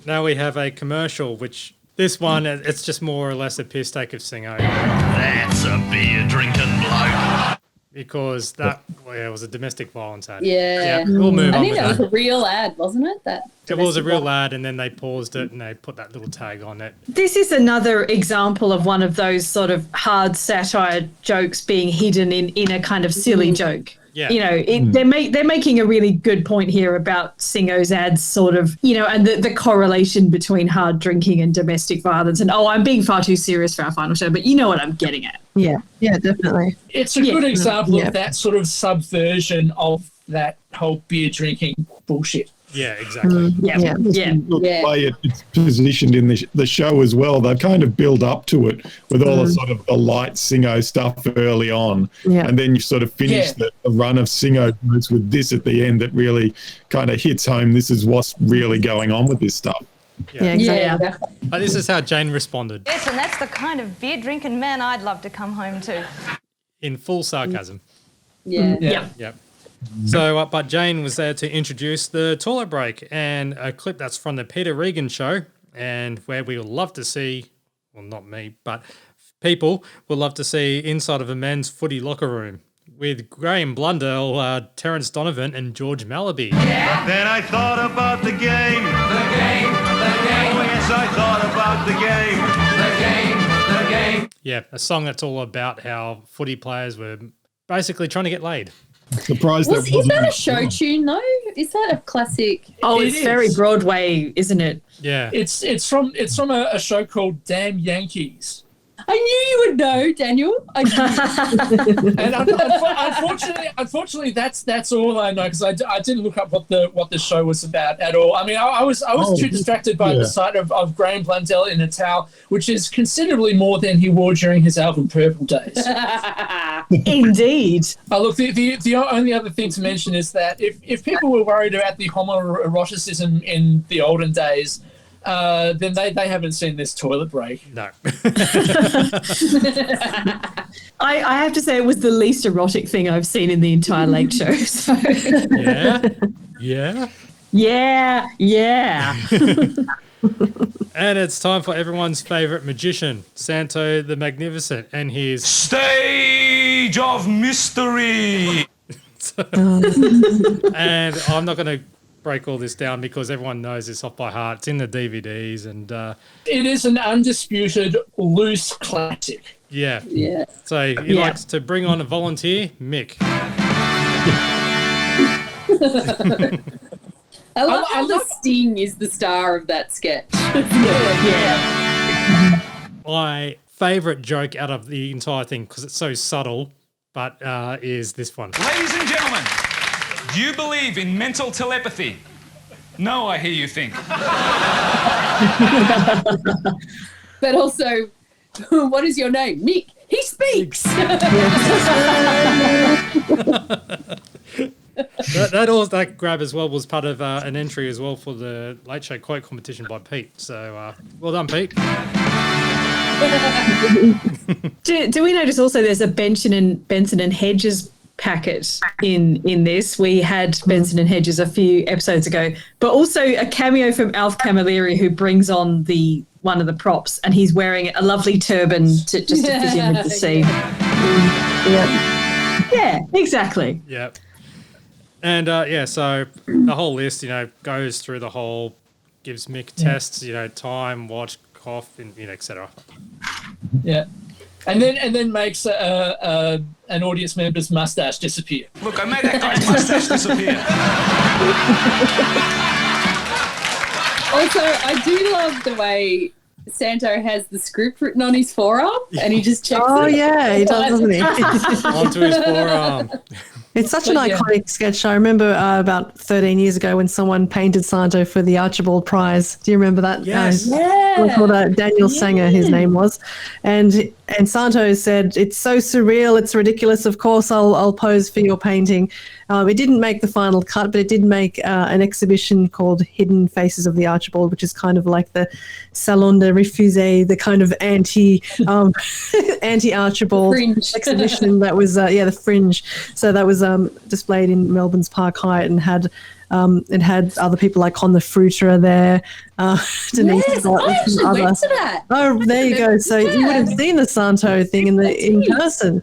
Now we have a commercial, which this one, it's just more or less a piss take of Singo. That's a beer drinking bloke. Because that was a domestic violence ad. Yeah. We'll move on. I think with that was a real ad, wasn't it? It was a real ad, and then they paused it and they put that little tag on it. This is another example of one of those sort of hard satire jokes being hidden in a kind of silly joke. Yeah. You know, they're making a really good point here about Singo's ads, sort of, you know, and the correlation between hard drinking and domestic violence. And, I'm being far too serious for our final show, but you know what I'm getting at. Yeah, definitely. It's a good example of that sort of subversion of that whole beer drinking bullshit. Yeah, exactly. The way it's positioned in the show as well, they kind of build up to it with all the sort of the light Singo stuff early on. Yeah. And then you sort of finish the run of Singo moves with this at the end that really kind of hits home. This is what's really going on with this stuff. Yeah, exactly. But this is how Jane responded, Yes, and that's the kind of beer-drinking man I'd love to come home to. in full sarcasm. Yeah. Yep. So, but Jane was there to introduce the toilet break and a clip that's from the Peter Regan show, and where we would love to see, well, not me, but people would love to see inside of a men's footy locker room with Graham Blundell, Terence Donovan, and George Malaby. But then I thought about the game. The game. Oh, yes, I thought about the game. The game. Yeah, a song that's all about how footy players were basically trying to get laid. Surprised Is that a show tune though? Is that a classic? Oh, it's very Broadway, isn't it? Yeah. It's from a show called Damn Yankees. I knew you would know, Daniel. And unfortunately, that's all I know, because I didn't look up what the show was about at all. I mean, I was too distracted by the sight of Graham Blundell in a towel, which is considerably more than he wore during his album Purple Days. Indeed. Look, the only other thing to mention is that if people were worried about the homoeroticism in the olden days, then they haven't seen this toilet break. No. I have to say it was the least erotic thing I've seen in the entire Late Show. So. Yeah. And it's time for everyone's favourite magician, Santo the Magnificent, and his Stage of Mystery. And I'm not going to break all this down because everyone knows this off by heart. It's in the DVDs, and it is an undisputed loose classic. Yeah. Yeah. So he likes to bring on a volunteer, Mick. I love how the Sting is the star of that sketch. My favourite joke out of the entire thing, because it's so subtle, but is this one. Ladies and gentlemen, do you believe in mental telepathy? No, I hear you think. But also, what is your name? Mick. He speaks. that grab as well was part of an entry as well for the Late Show quote competition by Pete. So well done, Pete. Do we notice also there's a Benson and Hedges packet in this? We had Benson and Hedges a few episodes ago, but also a cameo from Alf Camilleri, who brings on one of the props, and he's wearing a lovely turban to fit in with the scene. Yeah, exactly. Yep. And so the whole list, goes through the whole, gives Mick tests, time, watch, cough, and etc. Yeah. And then makes an audience member's mustache disappear. Look, I made that guy's mustache disappear. Also, I do love the way Santo has the script written on his forearm and he just checks Oh, it. yeah, he does, doesn't he? Onto his forearm. It's such an iconic sketch. I remember about 13 years ago when someone painted Santo for the Archibald Prize. Do you remember that? Yes. Called Daniel Sanger, his name was. And Santo said, "It's so surreal, it's ridiculous. Of course, I'll pose for your painting." It didn't make the final cut, but it did make an exhibition called Hidden Faces of the Archibald, which is kind of like the Salon de Refusé, the kind of anti-Archibald exhibition that was, the Fringe. So that was displayed in Melbourne's Park Hyatt and had other people like Con the Fruiterer there. Denise Scott, I actually went to that. Oh, there you go. So you would have seen the Santo thing in person,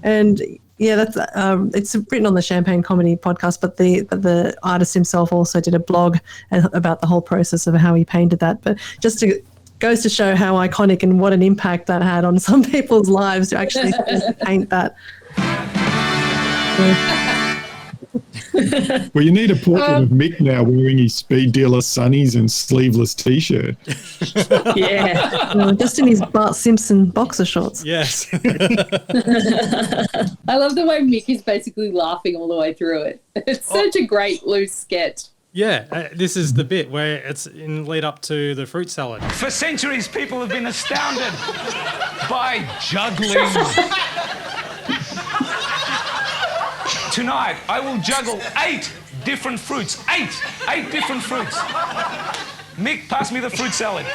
and yeah, that's it's written on the Champagne Comedy podcast. But the artist himself also did a blog about the whole process of how he painted that. But goes to show how iconic and what an impact that had on some people's lives to actually paint that. Well, you need a portrait of Mick now wearing his speed dealer sunnies and sleeveless t-shirt. Just in his Bart Simpson boxer shorts. Yes. I love the way Mick is basically laughing all the way through it. It's such a great loose sketch. Yeah, this is the bit where it's in lead up to the fruit salad. For centuries, people have been astounded by juggling. Tonight, I will juggle 8 different fruits. 8 different fruits. Mick, pass me the fruit salad.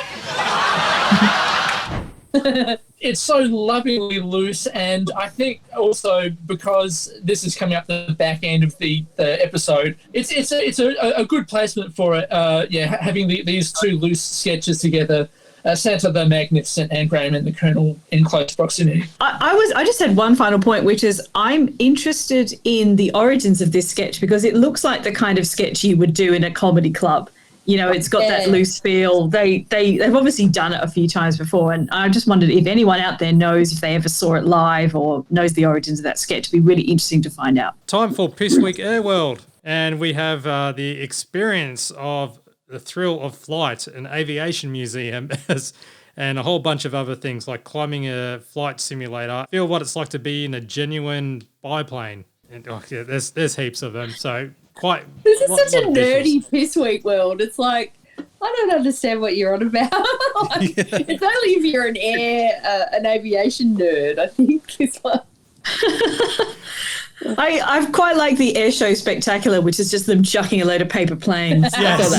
It's so lovingly loose, and I think also because this is coming up the back end of the episode, it's a good placement for it. Having these two loose sketches together. Santa the Magnificent and Graham and the Colonel in close proximity. I just had one final point, which is I'm interested in the origins of this sketch because it looks like the kind of sketch you would do in a comedy club. It's got that loose feel. They've obviously done it a few times before, and I just wondered if anyone out there knows if they ever saw it live or knows the origins of that sketch. It'd be really interesting to find out. Time for Piss Week Air World, and we have the experience of the thrill of flight, an aviation museum, and a whole bunch of other things like climbing a flight simulator. Feel what it's like to be in a genuine biplane. And there's heaps of them. So This is such a nerdy Piss Week world. It's like I don't understand what you're on about. It's only if you're an aviation nerd, I think. It's like. I quite like the air show spectacular, which is just them chucking a load of paper planes. Yes. So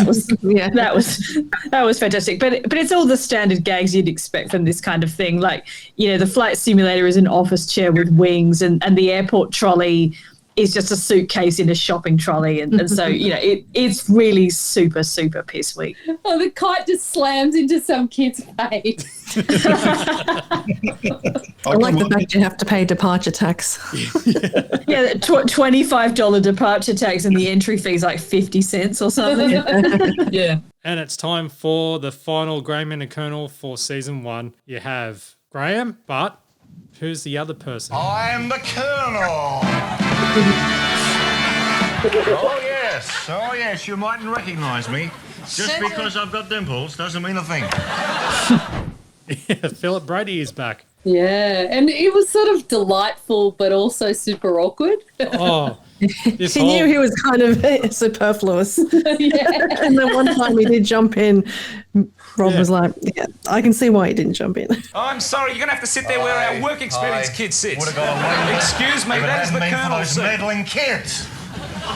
that was fantastic. But it's all the standard gags you'd expect from this kind of thing. Like, the flight simulator is an office chair with wings, and the airport trolley is just a suitcase in a shopping trolley. And so, it's really super, super Piss Week. Oh, the kite just slams into some kid's face. I like the fact you have to pay departure tax. Yeah, $25 departure tax and the entry fee is like 50 cents or something. Yeah. And it's time for the final Graham and the Colonel for season 1. You have Graham, but who's the other person? I'm the Colonel. Oh yes, you mightn't recognise me. Just because I've got dimples doesn't mean a thing. Yeah, Philip Brady is back. Yeah, and it was sort of delightful, but also super awkward. Oh, he knew he was kind of superfluous. And then one time he did jump in, Rob was like, yeah, I can see why he didn't jump in. Oh, I'm sorry, you're going to have to sit there where our work experience kid sits. Would have got away. Excuse me, that is the Colonel's those meddling kids.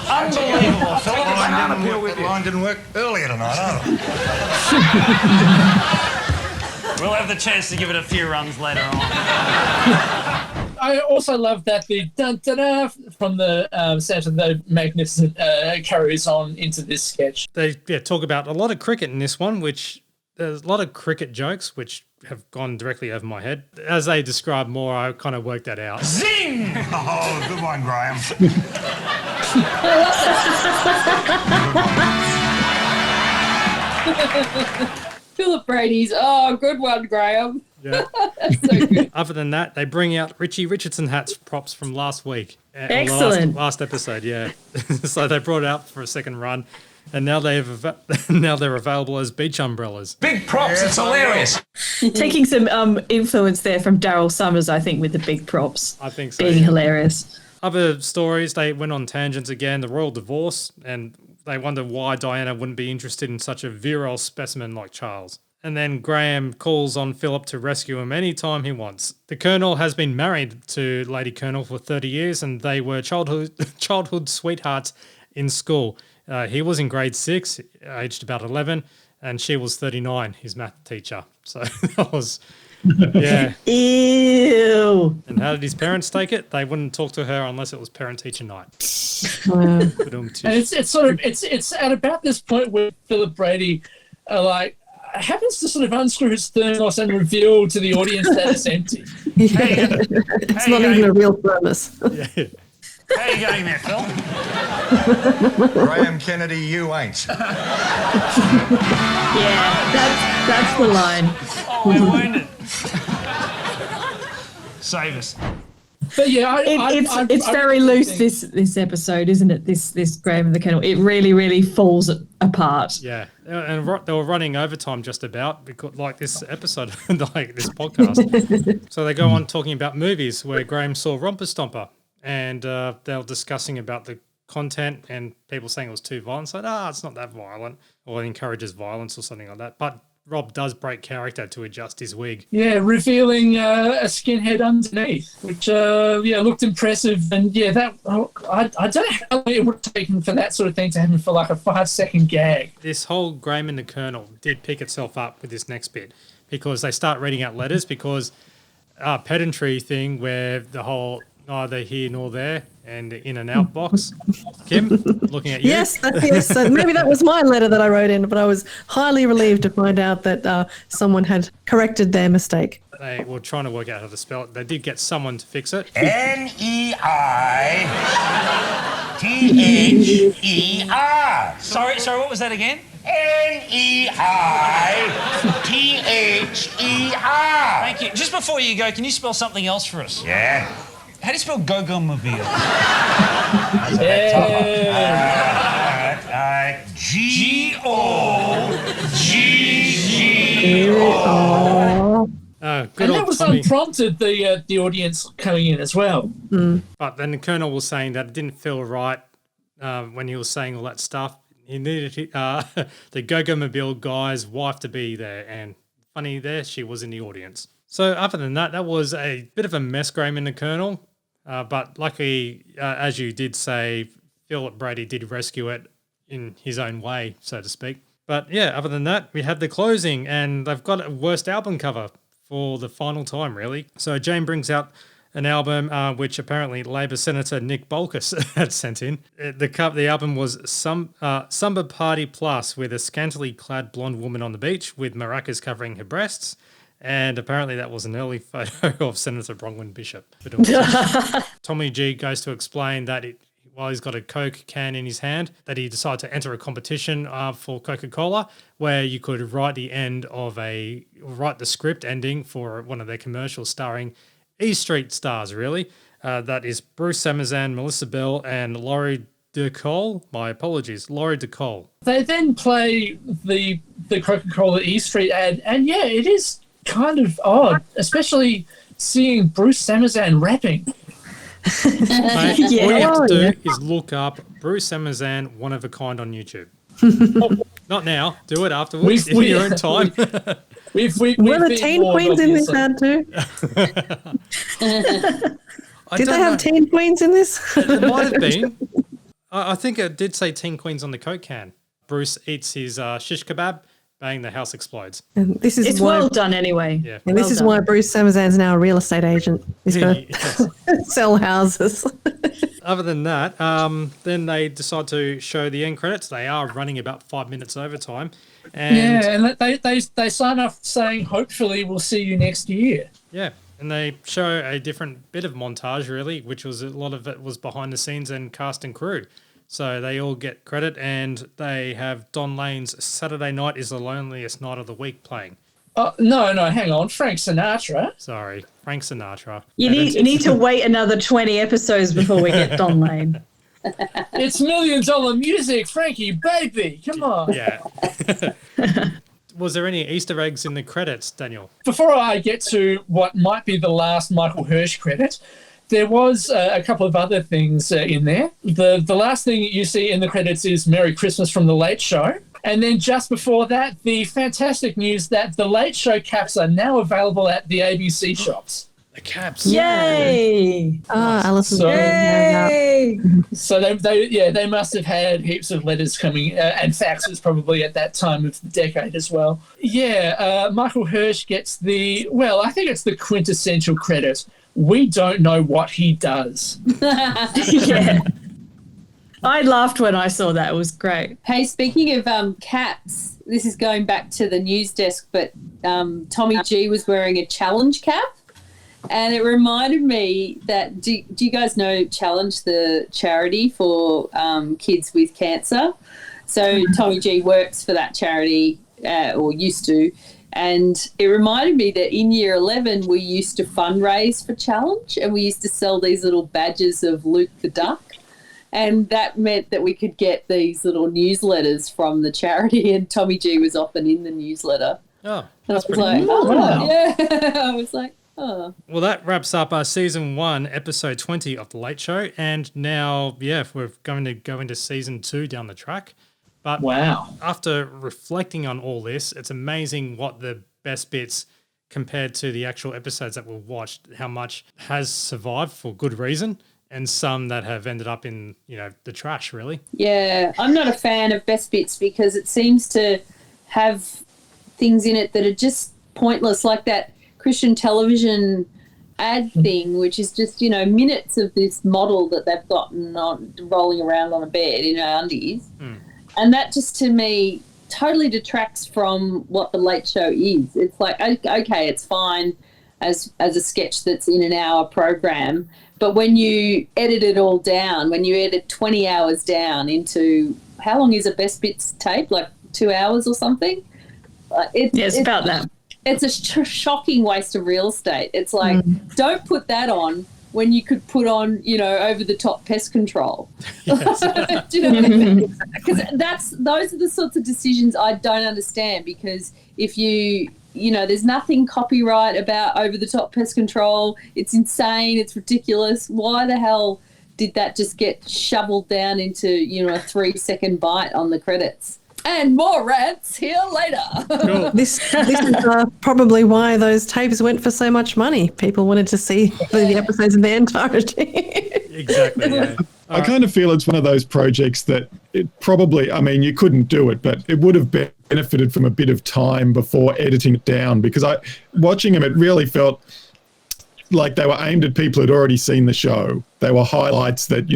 Unbelievable. The line didn't work earlier tonight, either. We'll have the chance to give it a few runs later on. I also love that the dun-da-da from the Santa the Magnificent carries on into this sketch. They talk about a lot of cricket in this one, which there's a lot of cricket jokes, which have gone directly over my head. As they describe more, I kind of worked that out. Zing! Oh, good one, Graham. Philip Brady's, oh, good one, Graham. Yeah. Other than that, they bring out Richie Richardson hats props from last week. Excellent. Last episode, yeah. So they brought it out for a second run, and now now they're available as beach umbrellas. Big props, it's hilarious. Taking some influence there from Daryl Summers, I think, with the big props. I think so. Being hilarious. Other stories, they went on tangents again, the royal divorce, and they wonder why Diana wouldn't be interested in such a virile specimen like Charles. And then Graham calls on Philip to rescue him anytime he wants. The Colonel has been married to Lady Colonel for 30 years, and they were childhood sweethearts in school. He was in grade 6, aged about 11, and she was 39, his math teacher. So that was, yeah. Ew. And how did his parents take it? They wouldn't talk to her unless it was parent-teacher night. And it's at about this point where Philip Brady, happens to sort of unscrew his thermos and reveal to the audience that it's empty. It's not even a real thermos. Yeah. How are you going there, Phil? Graham Kennedy, you ain't. Yeah, that's the line. Oh, we're wounded. Save us. But yeah, it's very loose this episode, isn't it? This Graham and the Colonel. It really falls apart. Yeah, and they were running overtime just about because like this episode, like this podcast. So they go on talking about movies where Graham saw Romper Stomper, and they were discussing about the content and people saying it was too violent. So it's not that violent, or it encourages violence or something like that. But Rob does break character to adjust his wig. Yeah, revealing a skinhead underneath, which looked impressive. And yeah, I don't know how long it would have taken for that sort of thing to happen for like a 5-second gag. This whole Graham and the Colonel did pick itself up with this next bit because they start reading out letters because pedantry thing where the whole neither here nor there and the in and out box. Kim, looking at you. Yes, so maybe that was my letter that I wrote in, but I was highly relieved to find out that someone had corrected their mistake. They were trying to work out how to spell it. They did get someone to fix it. N-E-I-T-H-E-R. Sorry, what was that again? N-E-I-T-H-E-R. Thank you. Just before you go, can you spell something else for us? Yeah. How do you spell Go-Go-Mobile? G-O-G-G-O. And that was unprompted, the audience coming in as well. But then the Colonel was saying that it didn't feel right when he was saying all that stuff. He needed the Go-Go-Mobile guy's wife to be there, and funny there, she was in the audience. So other than that, that was a bit of a mess, Graham and the Colonel. But luckily, as you did say, Philip Brady did rescue it in his own way, so to speak. But yeah, other than that, we had the closing, and they've got a worst album cover for the final time, really. So Jane brings out an album which apparently Labor Senator Nick Bolkus had sent in. The album was Samba Party Plus, with a scantily clad blonde woman on the beach with maracas covering her breasts. And apparently that was an early photo of Senator Bronwyn Bishop. Tommy G goes to explain that while he's got a Coke can in his hand, that he decided to enter a competition for Coca-Cola where you could write the script ending for one of their commercials starring E Street stars, really. That is Bruce Samazan, Melissa Bell, and Laurie DeCole. My apologies, Laurie DeCole. They then play the Coca-Cola E Street ad, and yeah, it is kind of odd, especially seeing Bruce Samazan rapping. Mate, all you have to do is look up Bruce Samazan One of a Kind on YouTube. Not now. Do it afterwards in your own time. Were the teen queens in this ad too? Did they have teen queens in this? It might have been. I think it did say teen queens on the Coke can. Bruce eats his shish kebab. Bang, the house explodes. And it's well done anyway. Yeah. And this is why Bruce Samazan's now a real estate agent. He's going to sell houses. Other than that, then they decide to show the end credits. They are running about 5 minutes over time. And and they sign off saying, hopefully we'll see you next year. yeah, and they show a different bit of montage, really, which was a lot of it was behind the scenes and cast and crew. So they all get credit, and they have Don Lane's Saturday Night is the Loneliest Night of the Week playing. No, hang on. Frank Sinatra. Sorry, Frank Sinatra. You need to wait another 20 episodes before we get Don Lane. It's $1 million music, Frankie, baby. Come on. Yeah. Was there any Easter eggs in the credits, Daniel? Before I get to what might be the last Michael Hirsch credit, there was a couple of other things in there. The last thing you see in the credits is Merry Christmas from The Late Show. And then just before that, the fantastic news that The Late Show caps are now available at the ABC shops. The caps. Yay! Alison. Yay! So they must have had heaps of letters coming and faxes probably at that time of the decade as well. Yeah, Michael Hirsch gets I think it's the quintessential credit. We don't know what he does. Yeah. I laughed when I saw that. It was great. Hey, speaking of caps, this is going back to the news desk, but Tommy G was wearing a Challenge cap. And it reminded me that, do you guys know Challenge, the charity for kids with cancer? So Tommy G works for that charity, or used to. And it reminded me that in year 11, we used to fundraise for Challenge, and we used to sell these little badges of Luke the Duck. And that meant that we could get these little newsletters from the charity, and Tommy G was often in the newsletter. Oh, that's pretty like, cool. wow. Yeah. I was like, oh. Well, that wraps up our season 1, episode 20 of The Late Show. And now, we're going to go into season 2 down the track. But wow, after reflecting on all this, it's amazing what the best bits compared to the actual episodes that we've watched, how much has survived for good reason, and some that have ended up in, the trash, really. Yeah, I'm not a fan of best bits because it seems to have things in it that are just pointless, like that Christian television ad thing, which is just, minutes of this model that they've gotten on rolling around on a bed in her undies. And that just, to me, totally detracts from what The Late Show is. It's like, okay, it's fine as a sketch that's in an hour program, but when you edit it all down, when you edit 20 hours down into, how long is a best bits tape? Like 2 hours or something? It's about that. It's a shocking waste of real estate. It's like, don't put that on when you could put on, over-the-top pest control. Do you know what I mean? Because those are the sorts of decisions I don't understand, because if there's nothing copyright about over-the-top pest control. It's insane. It's ridiculous. Why the hell did that just get shoveled down into, a 3-second bite on the credits? And more rants here later. Cool. This is probably why those tapes went for so much money. People wanted to see the episodes in their entirety. Exactly. Yeah. I kind of feel it's one of those projects that it probably, you couldn't do it, but it would have benefited from a bit of time before editing it down, because watching them, it really felt like they were aimed at people who'd already seen the show. They were highlights that,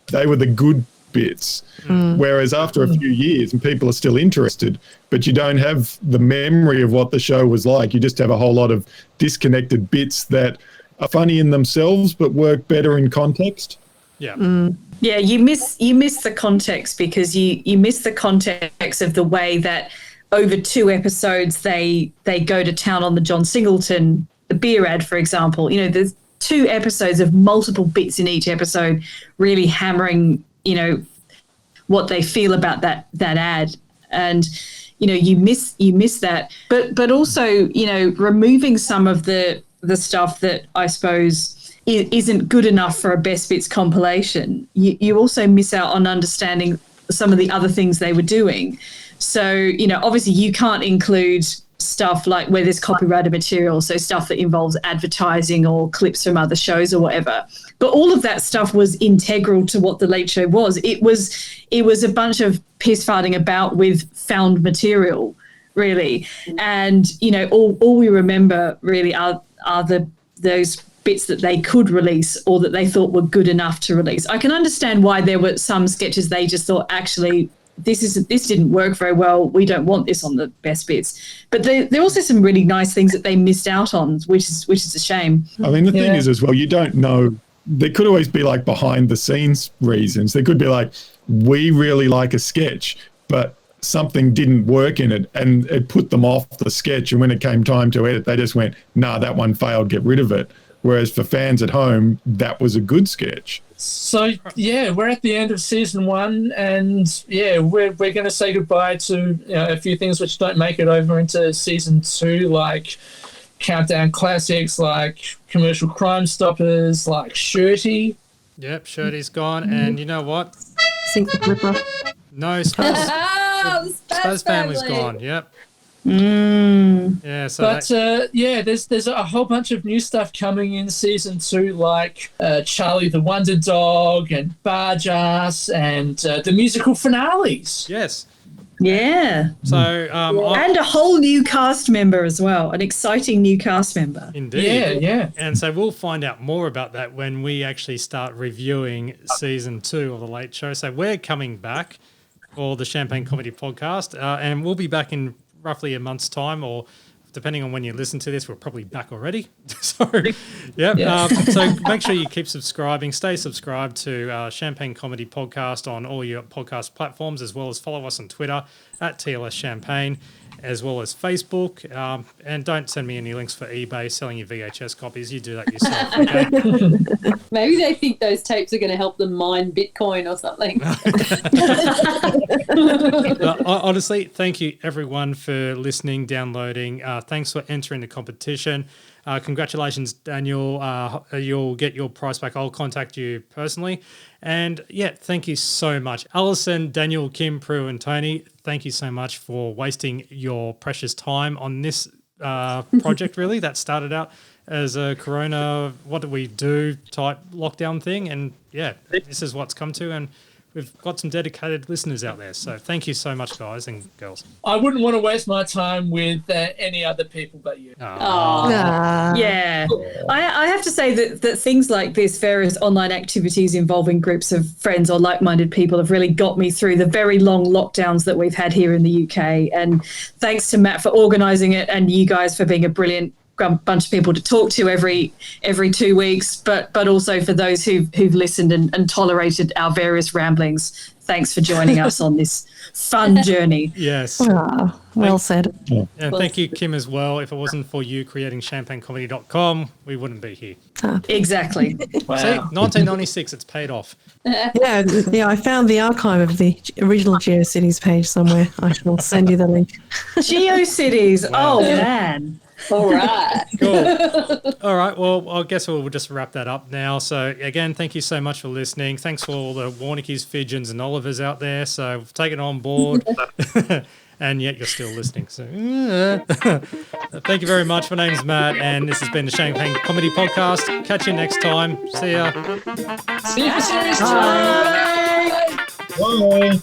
they were the good bits. Whereas after a few years and people are still interested, but you don't have the memory of what the show was like, you just have a whole lot of disconnected bits that are funny in themselves but work better in context. Yeah. Yeah, you miss the context, because you miss the context of the way that over 2 episodes they go to town on the John Singleton beer ad, for example. There's 2 episodes of multiple bits in each episode, really hammering what they feel about that ad, and you miss that, but also removing some of the stuff that I suppose isn't good enough for a best bits compilation. You also miss out on understanding some of the other things they were doing. So obviously you can't include stuff like where there's copyrighted material, so stuff that involves advertising or clips from other shows or whatever. But all of that stuff was integral to what The Late Show was. It was a bunch of piss farting about with found material, really. And all we remember really are those bits that they could release or that they thought were good enough to release. I can understand why there were some sketches they just thought, actually, this didn't work very well. We don't want this on the best bits. But there are also some really nice things that they missed out on, which is a shame. I mean, the thing is as well, you don't know. There could always be like behind the scenes reasons. There could be like, we really like a sketch, but something didn't work in it and it put them off the sketch. And when it came time to edit, they just went, nah, that one failed, get rid of it. Whereas for fans at home, that was a good sketch. So, yeah, we're at the end of season 1, and, yeah, we're going to say goodbye to a few things which don't make it over into season 2, like Countdown Classics, like Commercial Crime Stoppers, like Shirty. Yep, Shirty's gone, and you know what? Sink the Flipper. No, Spaz family's gone, yep. Yeah, so but there's a whole bunch of new stuff coming in season 2, like Charlie the Wonder Dog and Barge Ass and the musical finales. Yes. Yeah. So and a whole new cast member as well, an exciting new cast member. Indeed. Yeah. And so we'll find out more about that when we actually start reviewing season 2 of The Late Show. So we're coming back for the Champagne Comedy Podcast, and we'll be back in roughly a month's time, or depending on when you listen to this, we're probably back already. So make sure you keep subscribing. Stay subscribed to Champagne Comedy Podcast on all your podcast platforms, as well as follow us on Twitter at TLS Champagne, as well as Facebook. And don't send me any links for eBay selling your VHS copies. You do that yourself, okay? Maybe they think those tapes are going to help them mine Bitcoin or something. Honestly, thank you everyone for listening, downloading. Thanks for entering the competition. Congratulations, Daniel. You'll get your prize back. I'll contact you personally. And yeah, thank you so much. Alison, Daniel, Kim, Prue, and Tony, thank you so much for wasting your precious time on this project, really, that started out as a Corona, what do we do type lockdown thing. And yeah, this is what's come to. And we've got some dedicated listeners out there. So thank you so much, guys and girls. I wouldn't want to waste my time with any other people but you. Yeah. I have to say that things like this, various online activities involving groups of friends or like-minded people, have really got me through the very long lockdowns that we've had here in the UK. And thanks to Matt for organising it, and you guys for being a brilliant bunch of people to talk to every 2 weeks, but also for those who've listened and tolerated our various ramblings. Thanks for joining us on this fun journey. Yes. Well said. And thank you, Kim, as well. If it wasn't for you creating champagnecomedy.com, we wouldn't be here. Exactly. Wow. See, 1996, it's paid off. Yeah, I found the archive of the original GeoCities page somewhere. I shall send you the link. GeoCities. Wow. Oh, man. All right. Cool. All right. Well, I guess we'll just wrap that up now. So, again, thank you so much for listening. Thanks for all the Warnickies, Fidgens, and Olivers out there. So, we've taken it on board. And yet you're still listening. So, thank you very much. My name's Matt, and this has been the Champagne Comedy Podcast. Catch you next time. See ya. See you for series 2. Bye.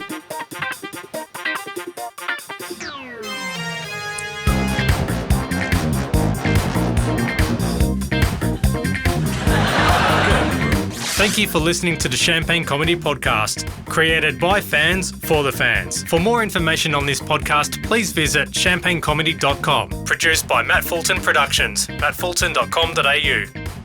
Thank you for listening to the Champagne Comedy Podcast, created by fans for the fans. For more information on this podcast, please visit champagnecomedy.com. Produced by Matt Fulton Productions, mattfulton.com.au.